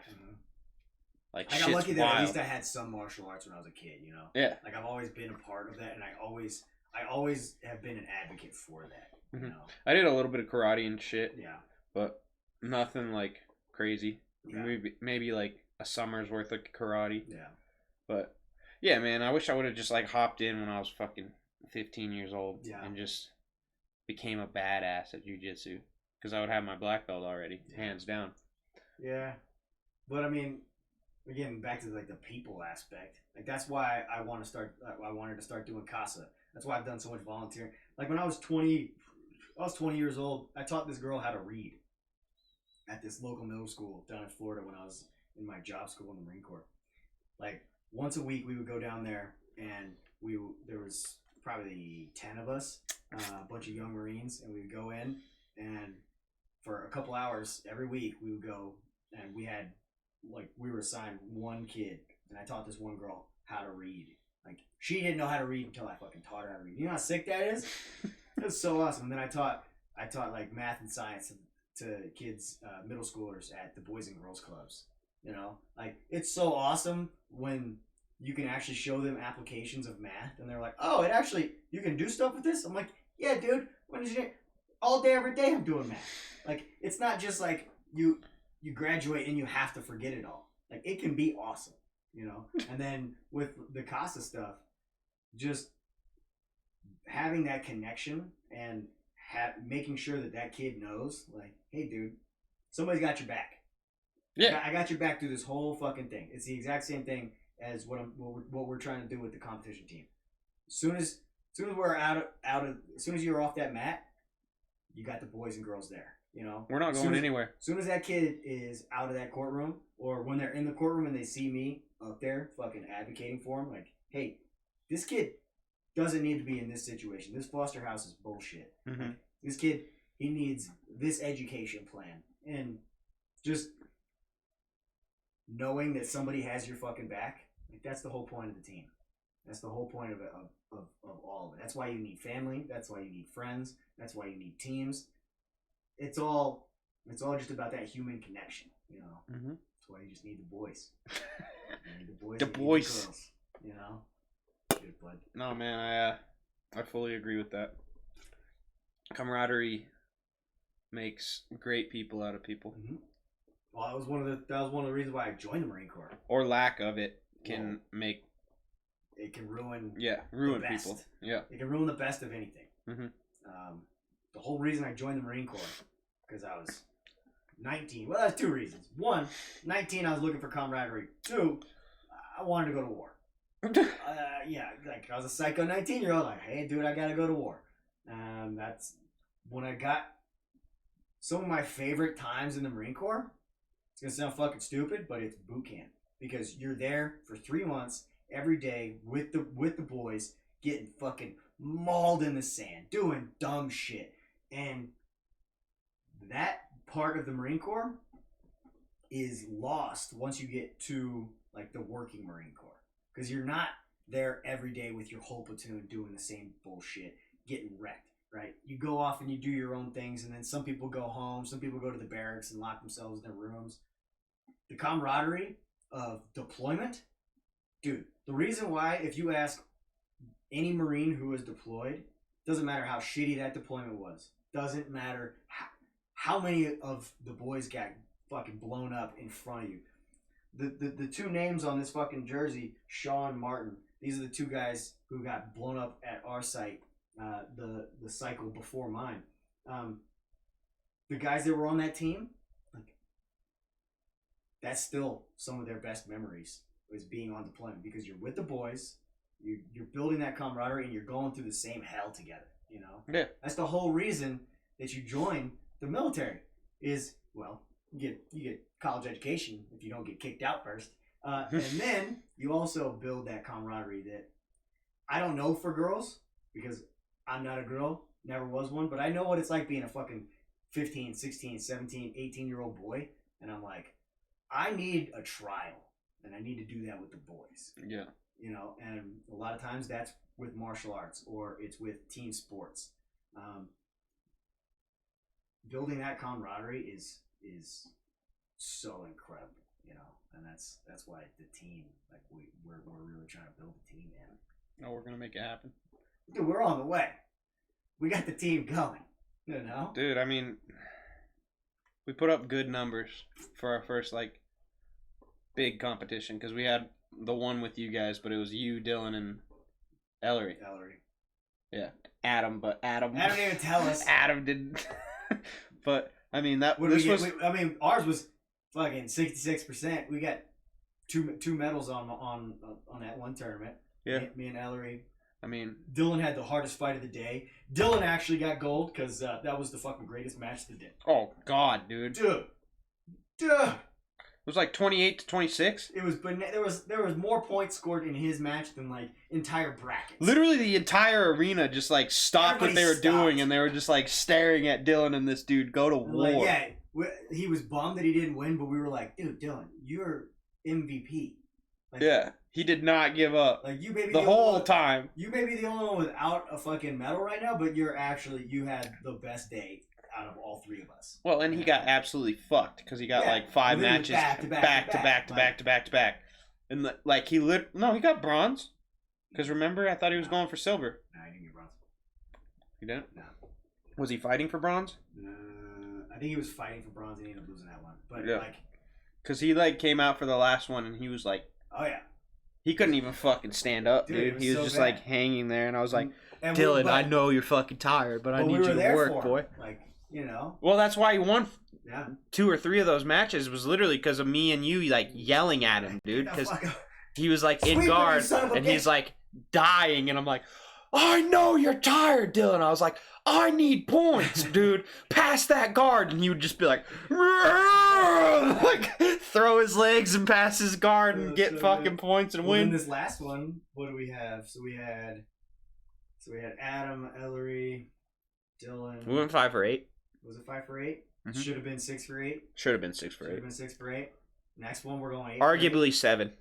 A: Like,
B: I got
A: shit's
B: lucky that
A: wild.
B: at least I had some martial arts when I was a kid, you know?
A: Yeah.
B: Like, I've always been a part of that, and I always have been an advocate for that, you know?
A: I did a little bit of karate and shit.
B: Yeah.
A: But nothing, like, crazy.
B: Yeah.
A: Maybe like, a summer's worth of karate.
B: Yeah.
A: But, yeah, man, I wish I would have just, like, hopped in when I was fucking 15 years old.
B: Yeah.
A: And just became a badass at jiu-jitsu. Because I would have my black belt already, hands down.
B: Yeah. But, I mean, again, back to, like, the people aspect. Like, that's why I wanted to start doing CASA. That's why I've done so much volunteering. Like, when I was 20 years old, I taught this girl how to read at this local middle school down in Florida when I was in my job school in the Marine Corps. Like, once a week we would go down there, and there was probably 10 of us, a bunch of young Marines, and we would go in, and for a couple hours every week we would go, and we were assigned one kid, and I taught this one girl how to read. Like, she didn't know how to read until I fucking taught her how to read. You know how sick that is? It was so awesome. And then I taught like math and science to kids, middle schoolers at the Boys and Girls Clubs. You know, like, it's so awesome when you can actually show them applications of math, and they're like, "Oh, you can do stuff with this." I'm like, "Yeah, dude. All day, every day, I'm doing math." Like, it's not just like you graduate and you have to forget it all. Like, it can be awesome, you know. And then with the CASA stuff, just having that connection and making sure that kid knows, like, hey, dude, somebody's got your back.
A: Yeah,
B: I got your back through this whole fucking thing. It's the exact same thing as what we're trying to do with the competition team. As soon as we're as soon as you're off that mat, you got the boys and girls there. You know,
A: we're not going anywhere.
B: As soon as that kid is out of that courtroom, or when they're in the courtroom and they see me up there fucking advocating for him, like, hey, this kid doesn't need to be in this situation. This foster house is bullshit.
A: Mm-hmm.
B: Like, this kid, he needs this education plan. And just knowing that somebody has your fucking back, like, that's the whole point of the team. That's the whole point of it, of all of it. That's why you need family. That's why you need friends. That's why you need teams. It's all just about that human connection, you know.
A: Mm-hmm.
B: That's why you just need the boys. You need the boys.
A: The boys.
B: The girls, you know. Good bud.
A: No, man, I fully agree with that. Camaraderie makes great people out of people.
B: Mm-hmm. Well, that was one of the reasons why I joined the Marine Corps.
A: Or lack of it can make.
B: It can ruin.
A: Ruin people. Yeah.
B: It can ruin the best of anything.
A: Mm-hmm.
B: The whole reason I joined the Marine Corps, because I was 19. Well, that's two reasons. One, 19, I was looking for camaraderie. Two, I wanted to go to war. Yeah, like I was a psycho 19-year-old. Like, hey, dude, I gotta go to war. That's when I got some of my favorite times in the Marine Corps. It's gonna sound fucking stupid, but it's boot camp, because you're there for 3 months every day with the boys, getting fucking mauled in the sand, doing dumb shit. And that part of the Marine Corps is lost once you get to like the working Marine Corps, because you're not there every day with your whole platoon doing the same bullshit, getting wrecked, right? You go off and you do your own things, and then some people go home, some people go to the barracks and lock themselves in their rooms. The camaraderie of deployment, dude, the reason why, if you ask any Marine who was deployed, doesn't matter how shitty that deployment was, doesn't matter how many of the boys got fucking blown up in front of you. The two names on this fucking jersey, Sean Martin, these are the two guys who got blown up at our site, the cycle before mine. The guys that were on that team, like, that's still some of their best memories, was being on deployment, because you're with the boys, you're building that camaraderie, and you're going through the same hell together, you know?
A: Yeah.
B: That's the whole reason that you join the military is, well, you get college education if you don't get kicked out first. And then you also build that camaraderie that I don't know for girls, because I'm not a girl, never was one, but I know what it's like being a fucking 15, 16, 17, 18-year-old boy. And I'm like, I need a trial, and I need to do that with the boys.
A: Yeah.
B: You know, and a lot of times that's with martial arts, or it's with team sports. Building that camaraderie is so incredible, you know, and that's why the team, like, we're really trying to build a team, man.
A: No, we're gonna make it happen.
B: Dude, we're on the way. We got the team going, you know.
A: Dude, I mean, we put up good numbers for our first like big competition, because we had the one with you guys, but it was you, Dylan, and Ellery. Yeah, Adam didn't even tell us. Adam didn't. But I mean
B: ours was fucking 66%. We got two medals on that one tournament.
A: Yeah,
B: me and Ellery.
A: I mean,
B: Dylan had the hardest fight of the day. Dylan actually got gold, because that was the fucking greatest match of the day.
A: Oh God, dude. It was like 28-26.
B: It was, but there was more points scored in his match than like entire brackets.
A: Literally, the entire arena just like stopped what they were doing, and they were just like staring at Dylan and this dude go to war.
B: Like, yeah, he was bummed that he didn't win, but we were like, dude, Dylan, you're MVP. Like,
A: yeah, he did not give up.
B: Like, you may be
A: the whole time.
B: You may be the only one without a fucking medal right now, but you had the best day out of all three of us.
A: Well, and he got absolutely fucked, because he got like 5 matches back to back. And he got bronze. Because remember, I thought he was going for silver.
B: No, he didn't get bronze.
A: He didn't?
B: No.
A: Was he fighting for bronze?
B: I think he was fighting for bronze, and he ended up losing that one. But
A: yeah. Because he like came out for the last one, and he was like,
B: oh yeah,
A: he couldn't even fucking stand up, dude. He was so just bad. Like hanging there, and I was like, Dylan, I know you're fucking tired, but I need you to work, boy.
B: Like, you know.
A: Well, that's why he won.
B: Yeah.
A: 2 or 3 of those matches was literally because of me and you like yelling at him, dude. Because he was like in guard, and he's like dying, and I'm like, I know you're tired, Dylan. I was like, I need points, dude. Pass that guard. And he would just be like throw his legs and pass his guard and get fucking points and win.
B: In this last one, what do we have? So we had Adam, Ellery, Dylan.
A: We went 5 for 8.
B: Was it 5 for 8?
A: Mm-hmm.
B: Should have been 6 for 8.
A: Should have been 6 for 8.
B: Should have been 6 for 8. Next one, we're going 8.
A: Arguably 7.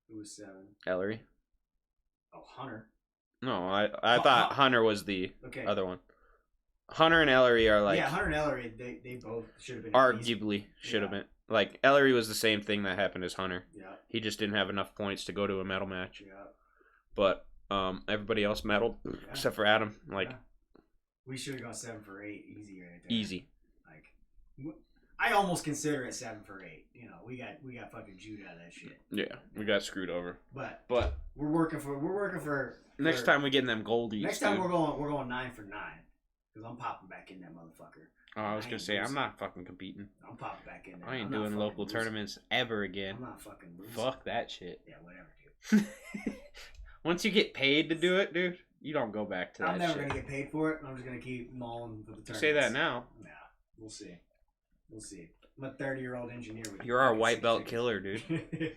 B: Who was 7?
A: Ellery.
B: Oh, Hunter.
A: No, I thought Hunter was the
B: okay.
A: other one. Hunter and Ellery are like...
B: Yeah, Hunter and Ellery, they both should have been...
A: Arguably should have been. Like, Ellery was the same thing that happened as Hunter.
B: Yeah.
A: He just didn't have enough points to go to a medal match.
B: Yeah.
A: But everybody else medaled, except for Adam. Like,
B: we should have gone 7 for 8. Easy right there.
A: Easy.
B: Like, I almost consider it 7 for 8. You know, we got fucking Jude out of that shit.
A: Yeah, we got screwed over.
B: But we're working for
A: next time we get in them goldies.
B: Next time we're going 9 for 9. Because I'm popping back in that motherfucker.
A: Oh, I was gonna say I'm not fucking competing.
B: I'm popping back in there.
A: I ain't doing local tournaments ever again.
B: I'm not fucking losing.
A: Fuck that shit.
B: Yeah, whatever, dude.
A: Once you get paid to do it, dude, you don't go back to that shit.
B: I'm never gonna get paid for it. I'm just gonna keep mauling for the tournaments.
A: You say that now.
B: Nah, we'll see. I'm a 30-year-old engineer.
A: You're our white belt killer, dude.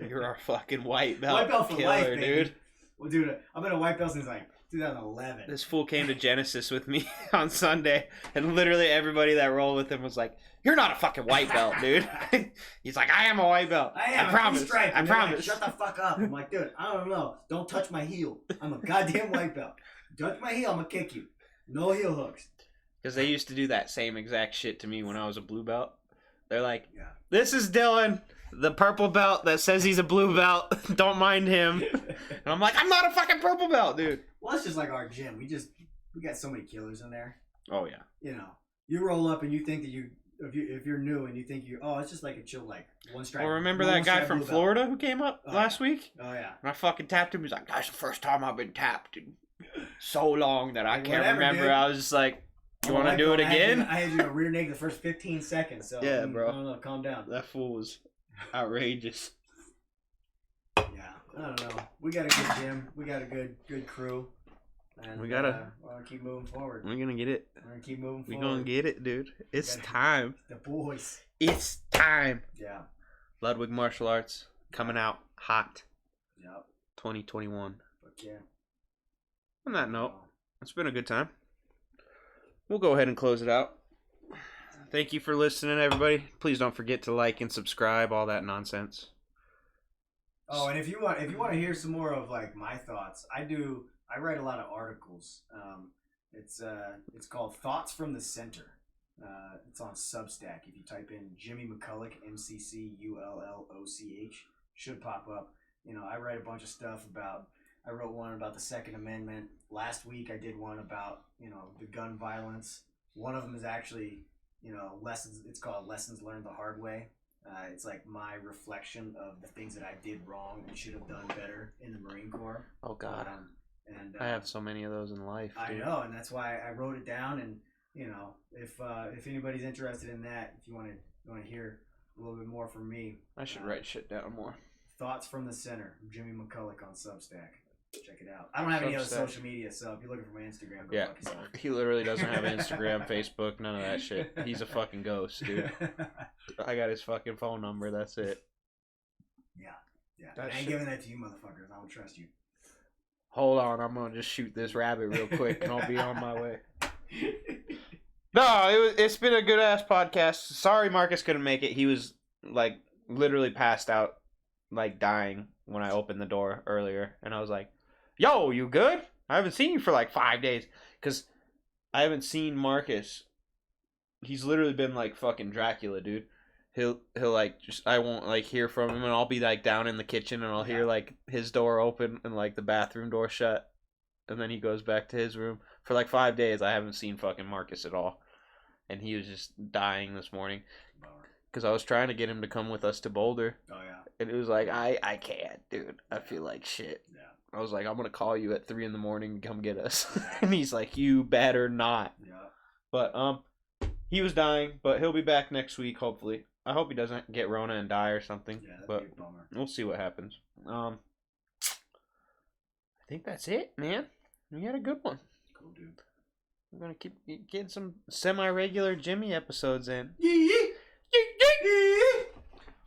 A: You're our fucking white belt
B: for
A: killer,
B: life,
A: dude.
B: Well, dude, I've been a white belt since like 2011.
A: This fool came to Genesis with me on Sunday, and literally everybody that rolled with him was like, "You're not a fucking white belt, dude." He's like, "I am a white belt. I promise. I promise."
B: Like, shut the fuck up. I'm like, dude, I don't know. Don't touch my heel. I'm a goddamn white belt. Touch my heel, I'm gonna kick you. No heel hooks.
A: Because they used to do that same exact shit to me when I was a blue belt. They're like, "This is Dylan, the purple belt that says he's a blue belt. Don't mind him." And I'm like, "I'm not a fucking purple belt, dude."
B: Well, it's just like our gym. We got so many killers in there.
A: Oh yeah.
B: You know, you roll up and you think that if you're new and you think it's just like a chill like one stripe.
A: Well, remember that guy from Florida who came up last week?
B: Oh yeah.
A: And I fucking tapped him. He's like, "That's the first time I've been tapped in so long that I can't remember." Dude. I was just like, "You want to do it again?"
B: I had you a rear naked the first 15 seconds. So
A: yeah, bro.
B: I don't know. Calm down.
A: That fool was outrageous.
B: Yeah, I don't know. We got a good gym. We got a good crew. And
A: we're gonna
B: keep moving forward.
A: We're gonna get it.
B: We're gonna keep moving forward.
A: We're gonna get it, dude. It's time.
B: The boys.
A: It's time.
B: Yeah.
A: Ludwig Martial Arts coming out hot.
B: Yep.
A: 2021.
B: Fuck yeah.
A: On that note, it's been a good time. We'll go ahead and close it out. Thank you for listening, everybody. Please don't forget to like and subscribe, all that nonsense.
B: Oh, and if you want to hear some more of like my thoughts, I write a lot of articles. It's called Thoughts from the Center. It's on Substack. If you type in Jimmy McCulloch, McCulloch, should pop up. You know, I write a bunch of stuff about. I wrote one about the Second Amendment. Last week I did one about, the gun violence. One of them is actually, lessons. It's called Lessons Learned the Hard Way. It's like my reflection of the things that I did wrong and should have done better in the Marine Corps.
A: Oh God.
B: And
A: I have so many of those in life. Dude.
B: I know, and that's why I wrote it down. And if anybody's interested in that, if you want to hear a little bit more from me,
A: I should write shit down more.
B: Thoughts from the Center, Jimmy McCulloch on Substack. Check it out. I don't have any other social media, so if you're looking for my Instagram, go fuck yourself.
A: He literally doesn't have Instagram, Facebook, none of that shit. He's a fucking ghost, dude. I got his fucking phone number. That's it.
B: Yeah. I ain't giving that to you, motherfuckers. I don't trust you.
A: Hold on, I'm gonna just shoot this rabbit real quick, and I'll be on my way. No, it's been a good ass podcast. Sorry, Marcus couldn't make it. He was like literally passed out, like dying when I opened the door earlier, and I was like, "Yo, you good? I haven't seen you for like 5 days." Because I haven't seen Marcus. He's literally been like fucking Dracula, dude. He'll like just I won't like hear from him, and I'll be like down in the kitchen, and I'll hear like his door open and like the bathroom door shut, and then he goes back to his room. For like 5 days, I haven't seen fucking Marcus at all, and he was just dying this morning. Because I was trying to get him to come with us to Boulder.
B: Oh yeah.
A: And it was like I can't, dude. I feel like shit.
B: Yeah.
A: I was like, I'm gonna call you at 3 a.m. to come get us. And he's like, you better not.
B: Yeah.
A: But he was dying, but he'll be back next week, hopefully. I hope he doesn't get Rona and die or something.
B: Yeah, that'd
A: but
B: be a bummer.
A: We'll see what happens. I think that's it, man. We had a good one.
B: Cool, dude.
A: We're gonna keep getting some semi-regular Jimmy episodes in.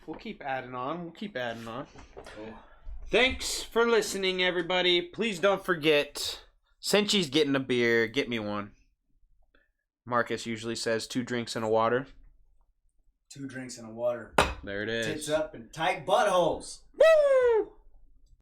A: We'll keep adding on.
B: Cool.
A: Thanks for listening, everybody. Please don't forget, Sinchie's getting a beer. Get me one. Marcus usually says 2 drinks and a water.
B: 2 drinks and a water.
A: There it is.
B: Tits up and tight buttholes.
A: Woo!